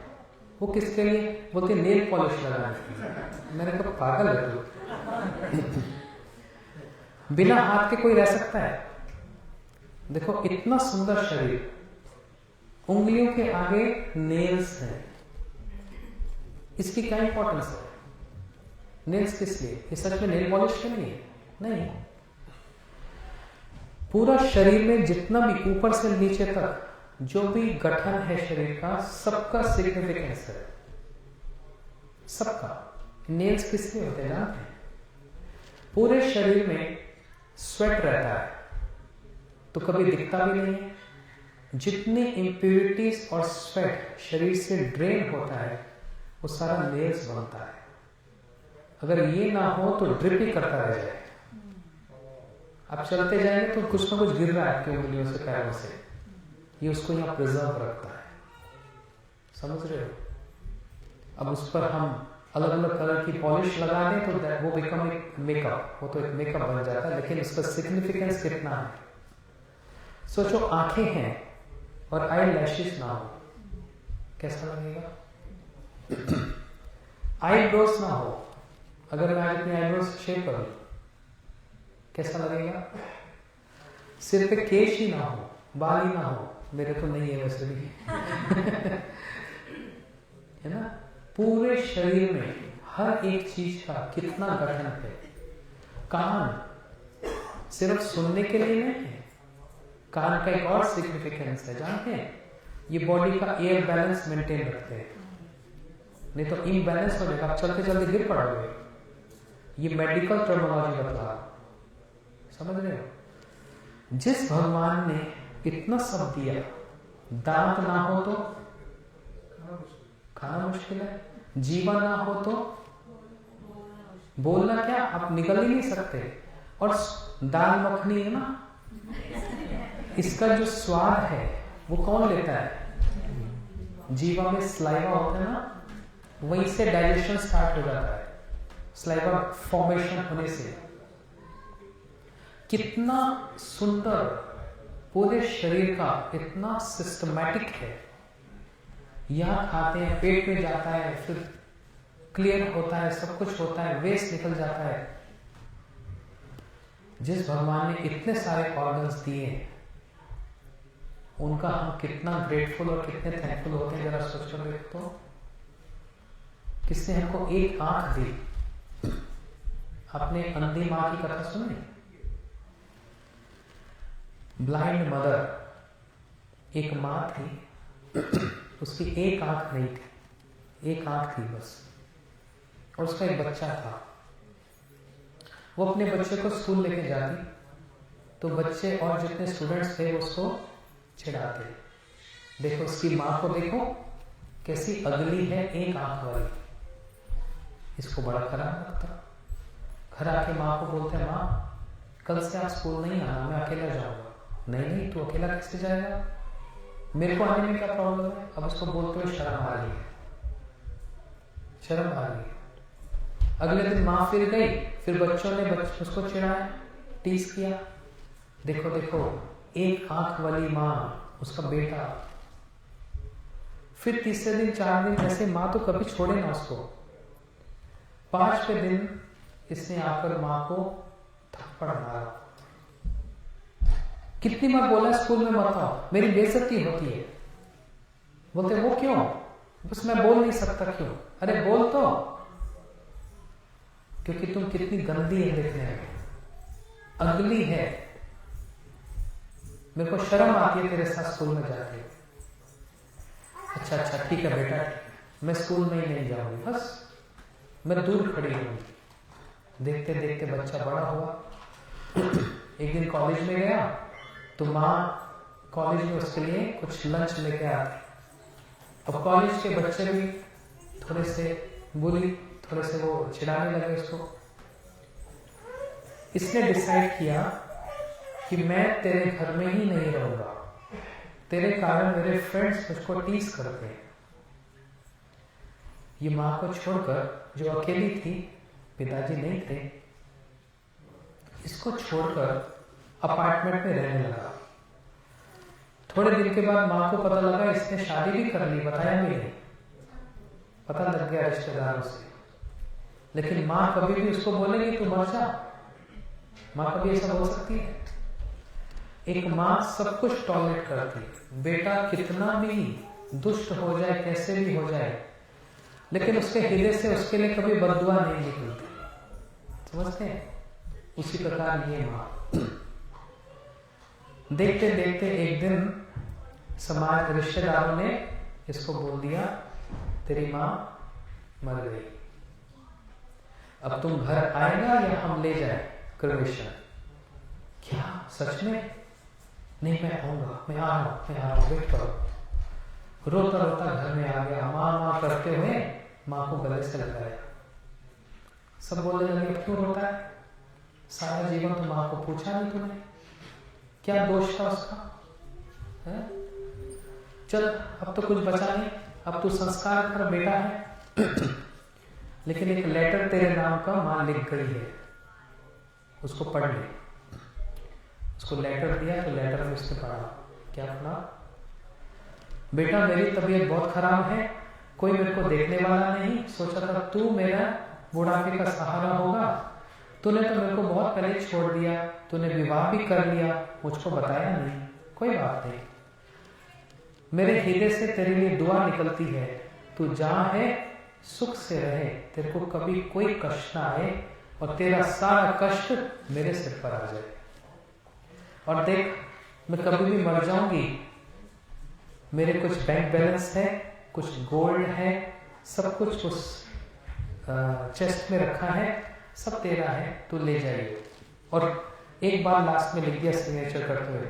वो किसके लिए? बोलते नेल पॉलिश लगाने के लिए। मैंने कहा पागल है तू, बिना हाथ के कोई रह सकता है? देखो इतना सुंदर शरीर, उंगलियों के आगे नेल्स हैं, इसकी क्या इंपॉर्टेंस है? नेल्स किस लिए? ये सच में नेल पॉलिश के लिए? नहीं। पूरा शरीर में जितना भी ऊपर से नीचे तक जो भी गठन है शरीर का, सबका सिग्निफिकेंस है, सबका। नेल्स किस लिए होते हैं जानते हैं? पूरे शरीर में स्वेट रहता है तो कभी दिखता भी नहीं है। जितनी इम्प्यूरिटीज और स्वेट शरीर से ड्रेन होता है वो सारा नेल्स बनता है। अगर ये ना हो तो ड्रिप ही करता रह जाए। आप चलते जाएंगे तो कुछ ना कुछ गिर रहा है आपकी उंगलियों से, पैरों से, ये उसको यहाँ प्रिजर्व रखता है। समझ रहे हो? अब उस पर हम अलग अलग कलर की पॉलिश लगा दें तो वो बिकम एक मेकअप, वो तो एक मेकअप बन जाता है, लेकिन उसका सिग्निफिकेंस कितना है? सोचो आंखें हैं और आई लैशेस ना हो, कैसा लगेगा? आईब्रोज ना हो, अगर मैं आज अपनी आईब्रोज शेप करूं कैसा लगेगा? सिर पे केश ही ना हो, बाल ही ना हो, मेरे तो नहीं है वैसे भी है ना? पूरे शरीर में हर एक चीज का कितना गठन है। कान सिर्फ सुनने के लिए नहीं है, कान का एक और सिग्निफिकेंस है जानते हैं? ये बॉडी का एयर बैलेंस मेंटेन रखते हैं, नहीं तो इम्बैलेंस हो जाएगा, आप चलते चलते गिर पड़ोगे। ये मेडिकल टर्मिनोलॉजी बता, समझ रहे हो? जिस भगवान ने इतना सब दिया, दांत ना हो तो खाना मुश्किल है, जीवन ना हो तो बोलना क्या, आप निकल ही नहीं सकते। और दाल मखनी है ना, इसका जो स्वाद है वो कौन लेता है? जीवा में स्लाइवा होता है ना, वहीं से डाइजेशन स्टार्ट हो जाता है, स्लाइवा फॉर्मेशन होने से। कितना सुंदर पूरे शरीर का इतना सिस्टमैटिक है। यहां खाते हैं, पेट में जाता है, फिर क्लियर होता है, सब कुछ होता है, वेस्ट निकल जाता है। जिस भगवान ने इतने सारे ऑर्गन्स दिए, उनका हम कितना ग्रेटफुल और कितने थैंकफुल होते हैं, जरा सोच कर देखो तो। किसने हमको एक आंख दी? आपने अंधी मां की कथा सुनी? ब्लाइंड मदर, एक मां थी, उसकी एक आंख नहीं थी, एक आंख थी बस, और उसका एक बच्चा था। वो अपने बच्चे को स्कूल लेके जाती तो बच्चे और जितने स्टूडेंट्स थे वो उसको चिढ़ाते, देखो उसकी माँ को देखो कैसी अगली है, एक आंख वाली। इसको बड़ा खराब लगता। घर आके माँ को बोलते, माँ कल से आप स्कूल नहीं आना, मैं अकेला जाऊंगा। नहीं नहीं, तू अकेला कैसे जाएगा, मेरे को आने में क्या प्रॉब्लम है? अब उसको बोलते हुए शर्म आ रही है, शर्म आ रही है। अगले दिन माँ फिर गई, फिर बच्चों ने उसको चिढ़ाया, टीज किया, देखो देखो एक आंख वाली माँ, उसका बेटा। फिर तीसरे दिन 4 दिन ऐसे, माँ तो कभी छोड़े ना उसको। 5वें दिन इसने आकर माँ को थप्पड़ मारा। कितनी बार बोला स्कूल में मत आओ, मेरी बेइज्जती होती है। बोलते वो क्यों? बस मैं बोल नहीं सकता। क्यों? अरे बोल तो, क्योंकि तुम कितनी गंदी है देखने में, अगली है, मेरे को शर्म आती है तेरे साथ स्कूल में जाके। अच्छा अच्छा ठीक है बेटा, मैं स्कूल में ही नहीं जाऊंगी, बस मैं दूर खड़ी हूँ। देखते देखते बच्चा बड़ा हुआ, एक दिन कॉलेज में गया तो माँ कॉलेज में उसके लिए कुछ लंच लेके आती। अब कॉलेज के बच्चे भी थोड़े से बुली, थोड़े से वो चिढ़ाने लगे उसको। इसने डिसाइड किया कि मैं तेरे घर में ही नहीं रहूंगा, तेरे कारण मेरे फ्रेंड्स मुझको टीज करते हैं। ये माँ को छोड़कर, जो अकेली थी, पिताजी नहीं थे, इसको छोड़कर अपार्टमेंट में रहने लगा। थोड़े दिन के बाद माँ को पता लगा इसने शादी भी कर ली, बताया भी नहीं, पता लग गया रिश्तेदारों से। लेकिन माँ कभी भी उसको बोलेगी तू मर जा, माँ कभी ऐसा बोल सकती है? एक माँ सब कुछ टॉलरेट करती, बेटा कितना भी दुष्ट हो जाए, कैसे भी हो जाए, लेकिन उसके हृदय से उसके लिए कभी बददुआ नहीं निकलती। समझते हैं? उसी प्रकार ये माँ। देखते देखते एक दिन समाज, रिश्तेदारों ने इसको बोल दिया तेरी माँ मर गई, अब तुम घर आएगा या हम ले जाए क्रमेशन? क्या सच में? नहीं मैं आऊंगा, मैं आ रहा हूँ, वेट करो। रोता रोता घर में आ गया, माँ माँ करते हुए माँ को गले से लगाया। सब बोलने लगे क्यों रोता है, सारा जीवन तो माँ को पूछा नहीं तूने, क्या दोष था उसका है? चल अब तो कुछ बचा नहीं, अब तू संस्कार कर, बेटा है। लेकिन एक लेटर तेरे नाम का माँ लिख गई है, उसको पढ़ ले। उसको लेटर दिया तो लेटर में उसने पढ़ा, क्या पढ़ा? बेटा मेरी तबीयत बहुत खराब है, कोई मेरे को देखने वाला नहीं, सोचा था तू मेरा बुढ़ापे का सहारा होगा, तूने तो मेरे को बहुत पहले छोड़ दिया, तूने विवाह भी कर लिया, मुझको बताया नहीं, कोई बात नहीं, मेरे हृदय से तेरे लिए दुआ निकलती है, तू जहां है सुख से रहे, तेरे को कभी कोई कष्ट ना आए और तेरा सारा कष्ट मेरे सिर पर आ जाए। और देख मैं कभी भी मर जाऊंगी, मेरे कुछ बैंक बैलेंस है, कुछ गोल्ड है, सब कुछ उस चेस्ट में रखा है, सब तेरा है, तू ले जाइए। और एक बार लास्ट में लिख दिया सिग्नेचर करते हुए,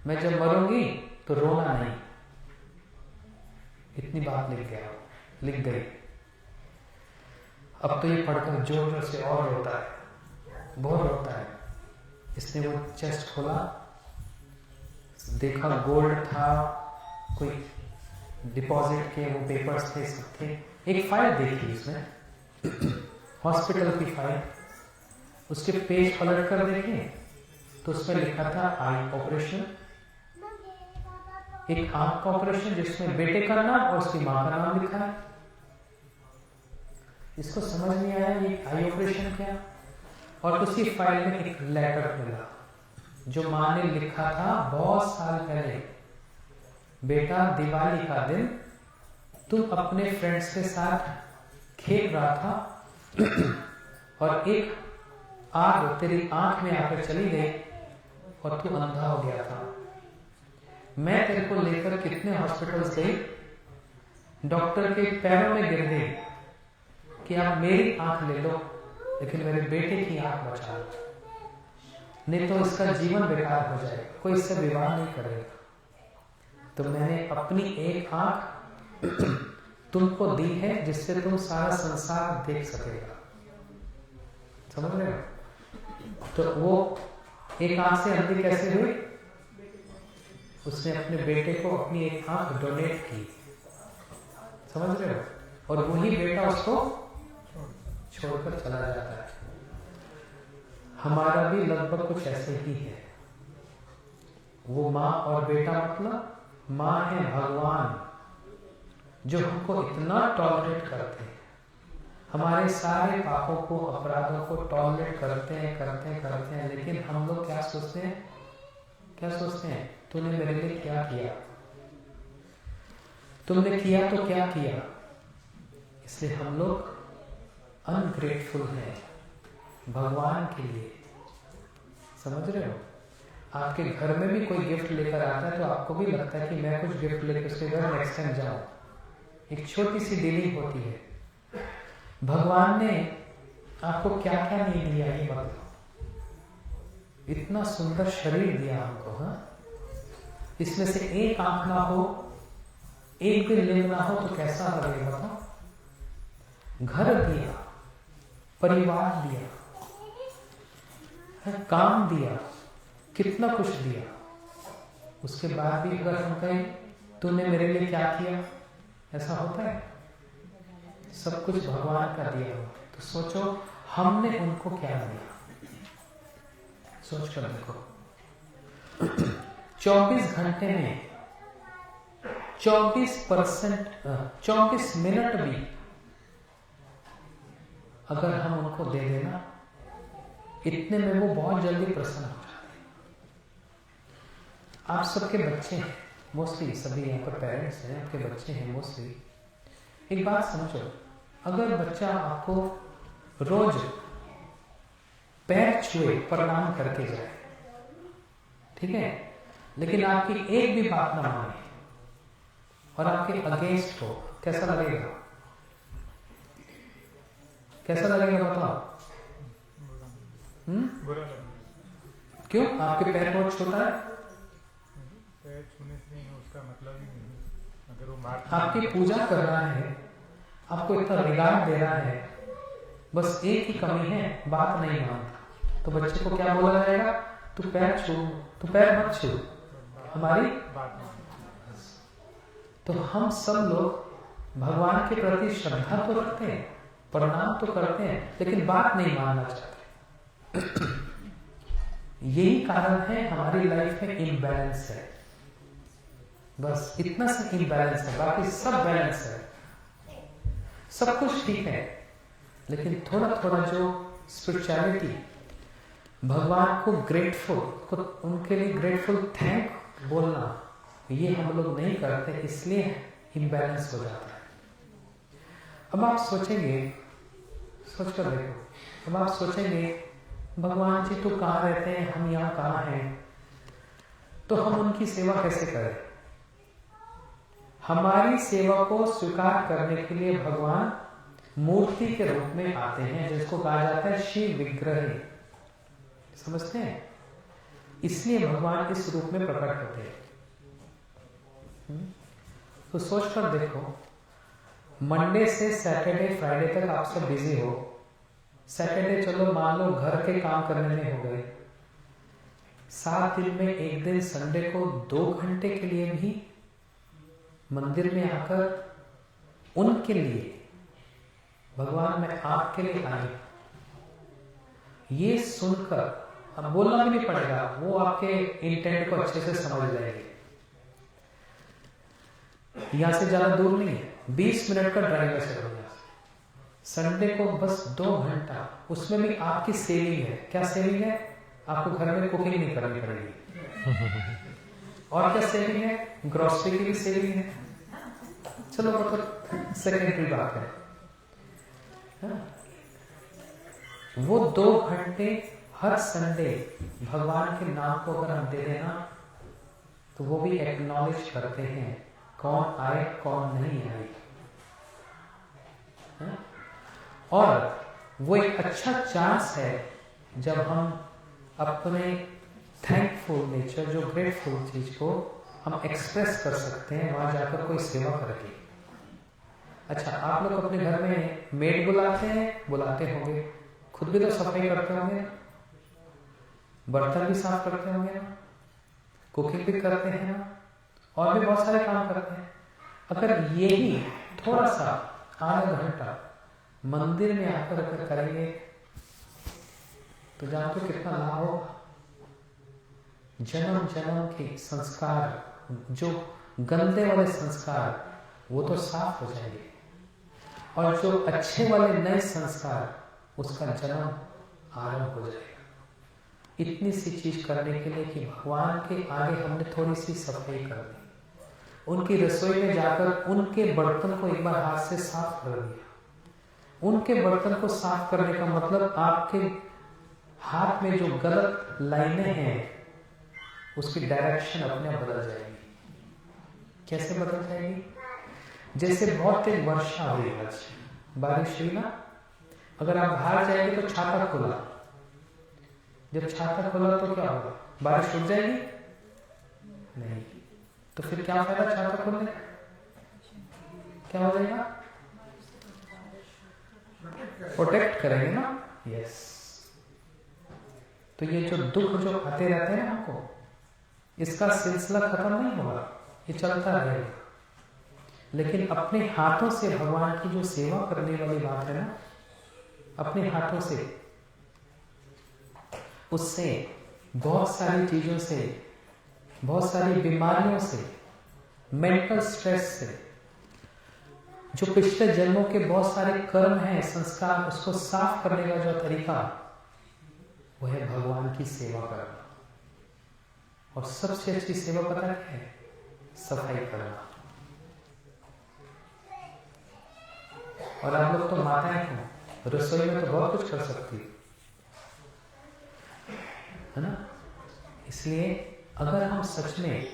मैं जब मरूंगी तो रोना नहीं। इतनी बात लिख गई। अब तो ये पढ़कर जोर जोर से और रोता है, बहुत रोता है। इसने वो चेस्ट खोला, देखा गोल्ड था, कोई डिपॉजिट के वो पेपर्स थे, सब थे। एक फाइल देखी इसमें, हॉस्पिटल की फाइल। उसके पेज पलट कर देखे तो उसमें लिखा था आई ऑपरेशन, एक आंख का ऑपरेशन जिसमें बेटे का नाम और उसकी मां का नाम लिखा है। इसको समझ नहीं आया ये आई ऑपरेशन क्या। और उसी फाइल में एक लेटर मिला जो मां ने लिखा था बहुत साल पहले, बेटा दिवाली का दिन तुम अपने फ्रेंड्स के साथ खेल रहा था और एक आग तेरी आंख में आकर चली गई और तू अंधा हो गया था। मैं तेरे को लेकर कितने हॉस्पिटल्स गई, डॉक्टर के पैरों में गिर गई कि आप मेरी आंख ले लो, लेकिन मेरे बेटे की आंख बचा लो, नहीं तो इसका जीवन बेकार हो जाएगा, कोई इससे विवाह नहीं करेगा। तो मैंने अपनी एक आंख तुमको दी है जिससे तुम सारा संसार देख सकेगा। समझ रहे हो? तो वो एक आंख से अंधी कैसे हुई? उसने अपने बेटे को अपनी एक आंख डोनेट की। समझ रहे हो? और वही बेटा उसको छोड़कर चला जाता है। हमारा भी लगभग कुछ ऐसे ही है। वो माँ और बेटा मतलब माँ है भगवान जो हमको इतना टॉलरेट करते हैं, हमारे सारे पापों को, अपराधों को टॉलरेट करते हैं, लेकिन हम लोग क्या सोचते हैं? तूने मेरे लिए क्या किया? तुमने किया तो क्या किया? इसलिए हम लोग अनग्रेटफुल हैं भगवान के लिए। समझ रहे हो? आपके घर में भी कोई गिफ्ट लेकर आता है तो आपको भी लगता है कि मैं कुछ गिफ्ट लेकर उसके घर नेक्स्ट टाइम जाऊं। एक छोटी सी डीलिंग होती है। भगवान ने आपको क्या क्या नहीं दिया ये बताओ। इतना सुंदर शरीर दिया हमको, हाँ? इसमें से एक आंख ना हो, एक भी लिंग ना हो तो कैसा लगेगा बताओ? घर दिया, परिवार दिया, काम दिया, कितना कुछ दिया, उसके बाद भी अगर हम कहें तूने मेरे लिए क्या किया, ऐसा होता है? सब कुछ भगवान का दिया हुआ, तो सोचो हमने उनको क्या दिया, सोच कर देखो। 24 घंटे में 24 मिनट भी अगर हम उनको दे देना, इतने में वो बहुत जल्दी प्रसन्न हो जाते हैं। आप सबके बच्चे हैं, मोस्टली सभी यहाँ पर पेरेंट्स हैं, आपके बच्चे हैं मोस्टली। एक बात समझो, अगर बच्चा आपको रोज पैर छुए प्रणाम करके जाए, ठीक है, लेकिन आपकी एक भी बात ना माने और आपके अगेंस्ट हो, कैसा लगेगा? कैसा लगेगा बताओ? क्यों? आपके पैर बहुत छोटा है, पैर छूने से नहीं, उसका मतलब ही नहीं। अगर वो आपकी पूजा कर रहा है, आपको इतना रिगार्ड दे रहा है, बस एक ही कमी है, बात नहीं मानता, तो बच्चे को क्या बोला जाएगा? तू पैर छू, तू पैर मत छू, हमारी बात नहीं। तो हम सब लोग भगवान के प्रति श्रद्धा तो रखते हैं, प्रणाम तो करते हैं, लेकिन बात नहीं मानना चाहते। यही कारण है हमारी लाइफ में इम्बैलेंस है, बस इतना सा इम्बैलेंस है, बाकी सब बैलेंस है, सब कुछ ठीक है, लेकिन थोड़ा थोड़ा जो स्पिरिचुअलिटी, भगवान को ग्रेटफुल, उनके लिए ग्रेटफुल थैंक बोलना, ये हम लोग नहीं करते, इसलिए इम्बैलेंस हो जाता है। अब आप सोचेंगे, सोच कर देखो, अब आप सोचेंगे भगवान जी तो कहाँ रहते हैं, हम यहाँ कहाँ हैं, तो हम उनकी सेवा कैसे करें? हमारी सेवा को स्वीकार करने के लिए भगवान मूर्ति के रूप में आते हैं, जिसको कहा जाता है शिव विग्रह, समझते हैं? इसलिए भगवान इस रूप में प्रकट होते हैं। तो सोच कर देखो, मंडे से सैटरडे फ्राइडे तक आप सब बिजी हो, सैटरडे चलो मान लो घर के काम करने में हो गए, 7 दिन में एक दिन संडे को 2 घंटे के लिए भी मंदिर में आकर उनके लिए, भगवान मैं आपके लिए आई, ये सुनकर अब बोलना भी नहीं पड़ेगा, वो आपके इंटेंट को अच्छे से समझ जाएंगे। यहां से ज्यादा दूर नहीं है, 20 मिनट का ड्राइव से हो, संडे को बस 2 घंटा, उसमें भी आपकी सेविंग है। क्या सेविंग है? आपको घर में कुकिंग नहीं करनी पड़ेगी। और क्या सेविंग है? ग्रोसरी की भी सेविंग है। चलो वो तो सेकेंडरी बात है। वो 2 घंटे हर संडे भगवान के नाम को अगर हम दे देना, तो वो भी एक्नॉलेज करते हैं कौन आए कौन नहीं आए, और वो एक अच्छा चांस है जब हम अपने थैंकफुल नेचर, जो ग्रेटफुल चीज को हम एक्सप्रेस कर सकते हैं वहां जाकर कोई सेवा करके। अच्छा, आप लोग अपने घर में मेड बुलाते होंगे, खुद भी तो सफाई करते होंगे, बर्तन भी साफ करते होंगे ना, कुकिंग भी करते हैं ना, और भी बहुत सारे काम करते हैं। अगर यही थोड़ा सा आधा घंटा मंदिर में आकर अगर करेंगे तो जानते हो कितना लाभ होगा। जन्म जन्म के संस्कार, जो गंदे वाले संस्कार, वो तो साफ हो जाएंगे, और जो अच्छे वाले नए संस्कार, उसका जन्म आरंभ हो जाएगा। इतनी सी चीज करने के लिए कि भगवान के आगे हमने थोड़ी सी सफाई कर दी, उनकी रसोई में जाकर उनके बर्तन को एक बार हाथ से साफ कर दिया। उनके बर्तन को साफ करने का मतलब आपके हाथ में जो गलत लाइनें हैं, उसकी डायरेक्शन अपने आप बदल जाएगी। कैसे बदल जाएगी? जैसे बहुत तेज वर्षा हुई, आज बारिश हुई ना, अगर आप बाहर जाएंगे तो छाता खुला, जब छाता खोला तो क्या होगा? बारिश रुक जाएगी? नहीं। तो फिर क्या फायदा छाता खोलने का? क्या हो जाएगा? प्रोटेक्ट करेंगे ना। यस। तो ये जो दुख जो आते रहते हैं हमको, इसका सिलसिला खत्म नहीं होगा, ये चलता रहेगा। लेकिन अपने हाथों से भगवान की जो सेवा करने वाली बात है ना, अपने हाथों से, उससे बहुत सारी चीजों से, बहुत सारी बीमारियों से, मेंटल स्ट्रेस से, जो पिछले जन्मों के बहुत सारे कर्म हैं, संस्कार, उसको साफ करने का जो तरीका, वो है भगवान की सेवा करना। और सबसे अच्छी सेवा पता क्या है? सफाई करना। और आप लोग तो माताएं हो, रसोई में तो बहुत कुछ कर सकती है ना। इसलिए अगर हम सच में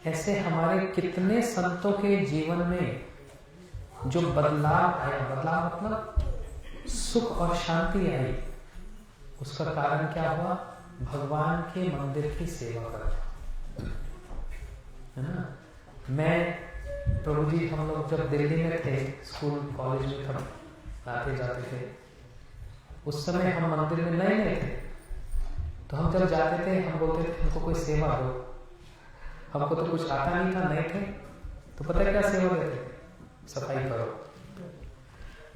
ऐसे, हमारे कितने संतों के जीवन में जो बदलाव आया, बदलाव मतलब सुख और शांति आई, उसका कारण क्या हुआ? भगवान के मंदिर की सेवा करना, है ना। मैं, प्रभु जी, हम लोग जब दिल्ली में थे, स्कूल कॉलेज में तब आते जाते थे, उस समय हम मंदिर में नए नए थे। तो हम जब जाते थे, हम बोलते थे हमको कोई सेवा दो। हमको तो कुछ आता नहीं था, नए थे, तो पता है क्या सेवा देते थे? सफाई करो।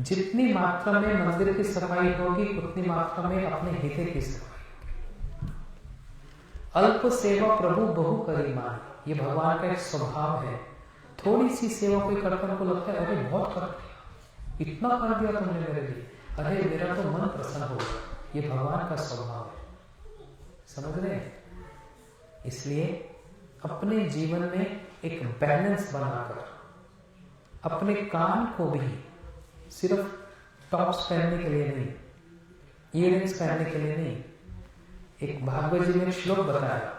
जितनी मात्रा में मंदिर की सफाई होगी, उतनी मात्रा में अपने हिते की सफाई। अल्प सेवा प्रभु बहु करी मान, ये भगवान का एक स्वभाव है। थोड़ी सी सेवा कोई करता, उनको लगता है अरे बहुत कर दिया, इतना कर दिया तुमने मेरे लिए, अरे मेरा तो मन प्रसन्न हो गया। ये भगवान का स्वभाव है, समझ रहे हैं? इसलिए अपने जीवन में एक बैलेंस बनाकर, अपने कान को भी सिर्फ टॉप्स पहनने के लिए नहीं, इयररिंग्स पहनने के लिए नहीं। एक भागवत जी ने श्लोक बताया,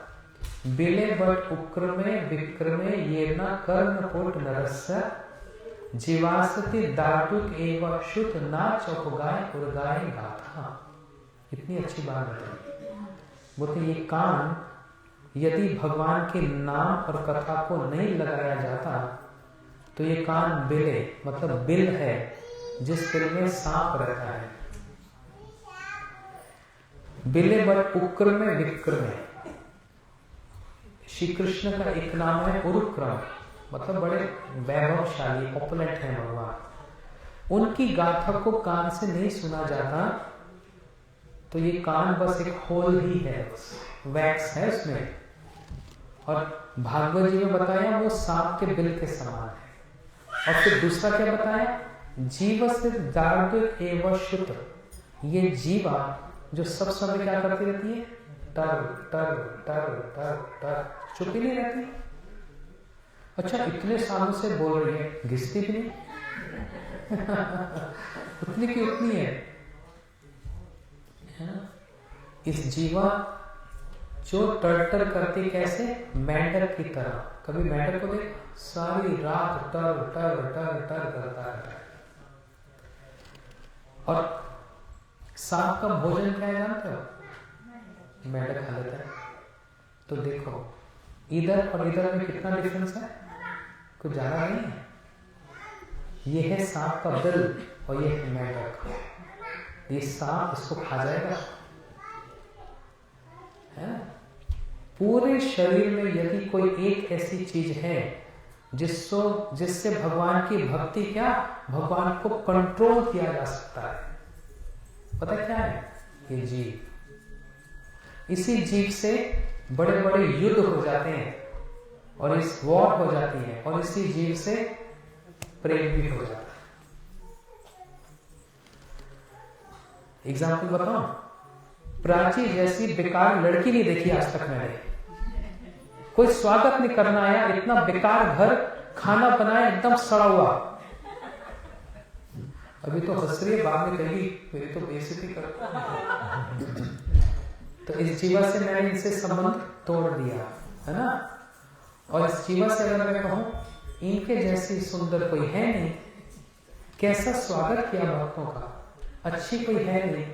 बिले बट उक्रमे विक्रमे ये न कर्ण कोट नरस्य जीवासति दाटुक एवं शुद्ध ना चौपगाय उर्गाय गाथा। इतनी अच्छी बात बताई। बोलते ये कान यदि भगवान के नाम और कथा को नहीं लगाया जाता तो ये कान बिले, मतलब बिल है, जिस बिल में सांप रहता है। बिले बट उक्र में विक्र में। श्री कृष्ण का एक नाम है उरुक्रम, मतलब बड़े वैभवशाली, ऑपुलेंट है भगवान। उनकी गाथा को कान से नहीं सुना जाता तो ये कान बस एक होल ही है, वैक्स है उसमें। और भागवत जी में बताया वो सांप के बिल के समान है। और फिर दूसरा क्या बताया, जीव से दार्ढ्य एवं शुद्ध। ये जीवा जो सब समय क्या करती रहती है, टर टर टर टर टर, चुप ही नहीं रहती। अच्छा, इतने सालों से बोल रही है, घिसती भी नहीं उतनी की उतनी है ना? इस जीवा जो टर करती, कैसे? मेंढक की तरह। कभी मेंढक को देख, सारी रात टर टर टर टर करता है। और सांप का भोजन क्या है जानते हो? मेंढक खा लेता है। तो देखो इधर और इधर में कितना डिफरेंस है, कुछ ज्यादा नहीं है। ये है सांप का बिल और ये है मेंढक। ये सांप इसको खा जाएगा, है? पूरे शरीर में यदि कोई एक ऐसी चीज है जिससे भगवान की भक्ति, क्या, भगवान को कंट्रोल किया जा सकता है, पता क्या है? ये जीव। इसी जीव से बड़े बड़े युद्ध हो जाते हैं और इस वॉर हो जाती है, और इसी जीव से प्रेम भी हो जाता है। एग्जाम्पल बताओ, प्राची जैसी बेकार लड़की नहीं देखी आज तक मैंने। कोई स्वागत नहीं करना आया, इतना बेकार घर, खाना बनाया एकदम सड़ा हुआ। अभी तो हंस रही है, बाद में कहेगी मेरी तो बेइज्जती कर। तो इस जीवा से मैंने इनसे संबंध तोड़ दिया, है ना? और इस जीवा से अगर मैं कहूं इनके जैसी सुंदर कोई है नहीं, कैसा स्वागत किया भक्तों का, अच्छी कोई है नहीं,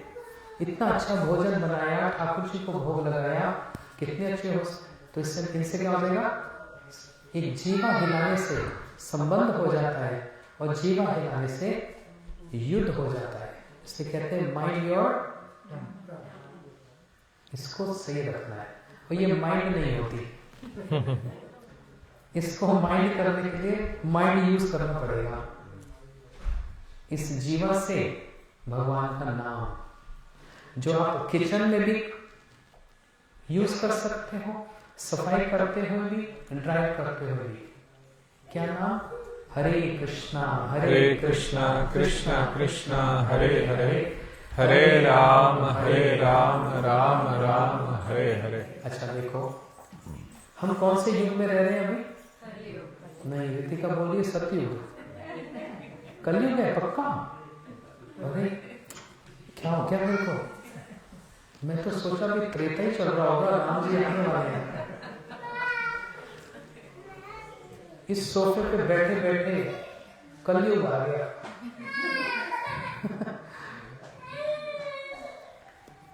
इतना अच्छा भोजन बनाया, ठाकुर जी को भोग लगाया, कितने अच्छे हो, तो इससे इनसे क्या हो जाएगा, एक जीवा हिलाने से संबंध हो जाता है और जीवा हिलाने से युद्ध हो जाता है। इसलिए कहते हैं माइंड योर, इसको सही रखना है। और ये माइंड नहीं होती, इसको माइंड करने के लिए माइंड यूज करना पड़ेगा। इस जीवा से भगवान का नाम जो आप किचन में भी यूज कर सकते हो, सफाई करते हुए भी, ड्राइव करते हुए भी। क्या नाम? हरे कृष्णा कृष्णा कृष्णा हरे हरे, हरे राम राम राम हरे हरे। अच्छा देखो, हम कौन से युग में रह रहे हैं अभी? नहीं, रितिका बोलिए सतयुग, कलयुग है पक्का। अरे क्या हो गया मेरे को, मैं तो सोचा भी त्रेता ही चल रहा होगा, राम जी आने वाले हैं। इस सोफे पे बैठे बैठे कलयुग आ गया।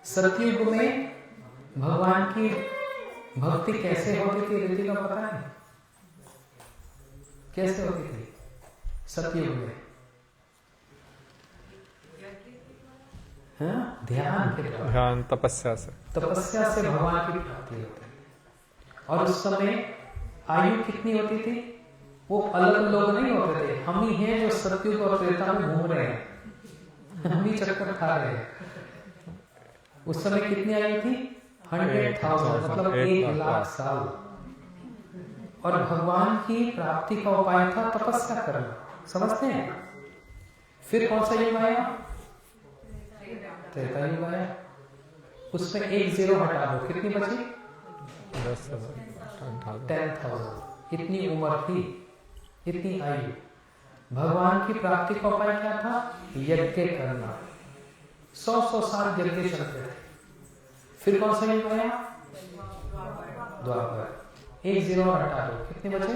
सतयुग में भगवान की भक्ति कैसे होती थी, रितिका पता है कैसे होती थी सतयुग में? ध्यान के द्वारा, ध्यान तपस्या से भगवान की प्राप्ति होती है। और उस समय आयु कितनी होती थी? वो अलग लोग नहीं होते थे, हम ही हैं जो सतयुग और त्रेता में घूम रहे हैं, हम ही चक्कर खा रहे हैं। उस समय कितनी आयु थी? 100,000, मतलब 1,00,000 साल। और भगवान की प्राप्ति का उपाय था तपस्या करना, समझते हैं? फिर कौन सा युग आया? त्रेता युग आया। उसमें एक 0 हटा दो, कितनी बची? 10,000। इतनी उम्र थी, इतनी आयु। भगवान की प्राप्ति का उपाय क्या था? यज्ञ करना। 100 साल यज्ञ चलते थे। फिर कौन सा युग आया? द्वापर। एक 0 हटा दो, कितने बचे?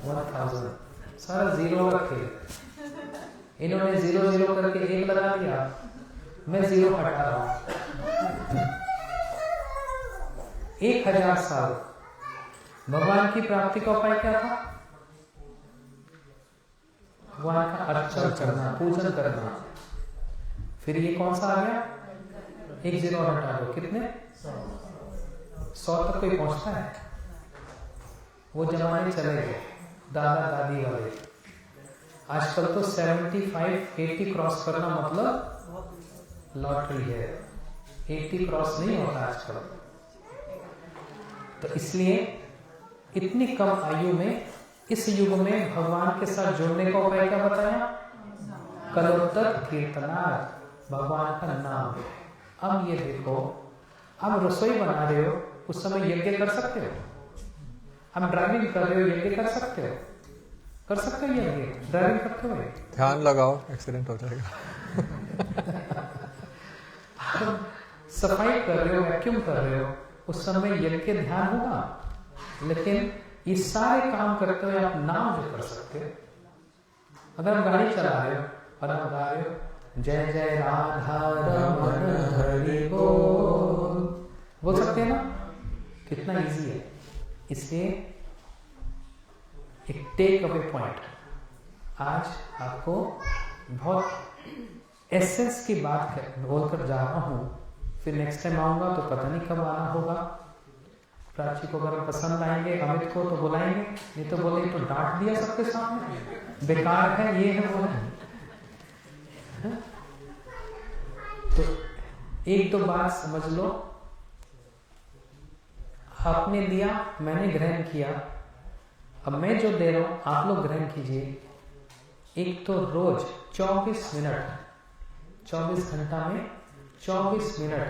1,000। सारा 0 रखे, इन्होंने 0 करके 1 लगा दिया, मैं 0 हटा रहा हूं। 1,000 साल। भगवान की प्राप्ति का उपाय क्या था? भगवान का अर्चन करना, पूजन करना। फिर ये कौन सा आ गया? एक 0 हटा दो, कितने? 100 तक कोई पहुंचता है? वो जमाने चले गए, दादा दादी वाले। आजकल तो 75-80 क्रॉस करना मतलब लॉटरी है। 80 क्रॉस नहीं होता आजकल। तो इसलिए इतनी कम आयु में, इस युग में भगवान के साथ जुड़ने का उपाय क्या बताया? कलोत्तर कीर्तनार्थ, भगवान का नाम। अब ये देखो, आप रसोई बना रहे हो, उस समय यज्ञ कर सकते हो? हम ड्राइविंग कर रहे हो, यज्ञ कर सकते हो? कर सकते हो यज्ञ ड्राइविंग करते हुए? ध्यान लगाओ, एक्सीडेंट हो जाएगा। सफाई कर रहे हो, वैक्यूम कर रहे हो, उस समय यज्ञ ध्यान होगा। लेकिन ये सारे काम करते हुए आप नाम जो कर सकते हो, अगर आप गाड़ी चला रहे हो और आप गा रहे हो जय जय राधा रमन हरि बोल सकते हैं ना? कितना इजी है। इसलिए एक टेक अवे पॉइंट, आज आपको बहुत एसेंस की बात बोलकर जा रहा हूं। फिर नेक्स्ट टाइम आऊंगा तो पता नहीं कब आना होगा। प्राची को अगर पसंद आएंगे, अमित को तो बुलाएंगे, नहीं तो बोले तो डांट दिया सबके सामने, बेकार है, ये है वो है। तो एक दो बात समझ लो, आपने दिया, मैंने ग्रहण किया, अब मैं जो दे रहा हूं आप लोग ग्रहण कीजिए। एक तो रोज 24 मिनट, 24 घंटा में 24 मिनट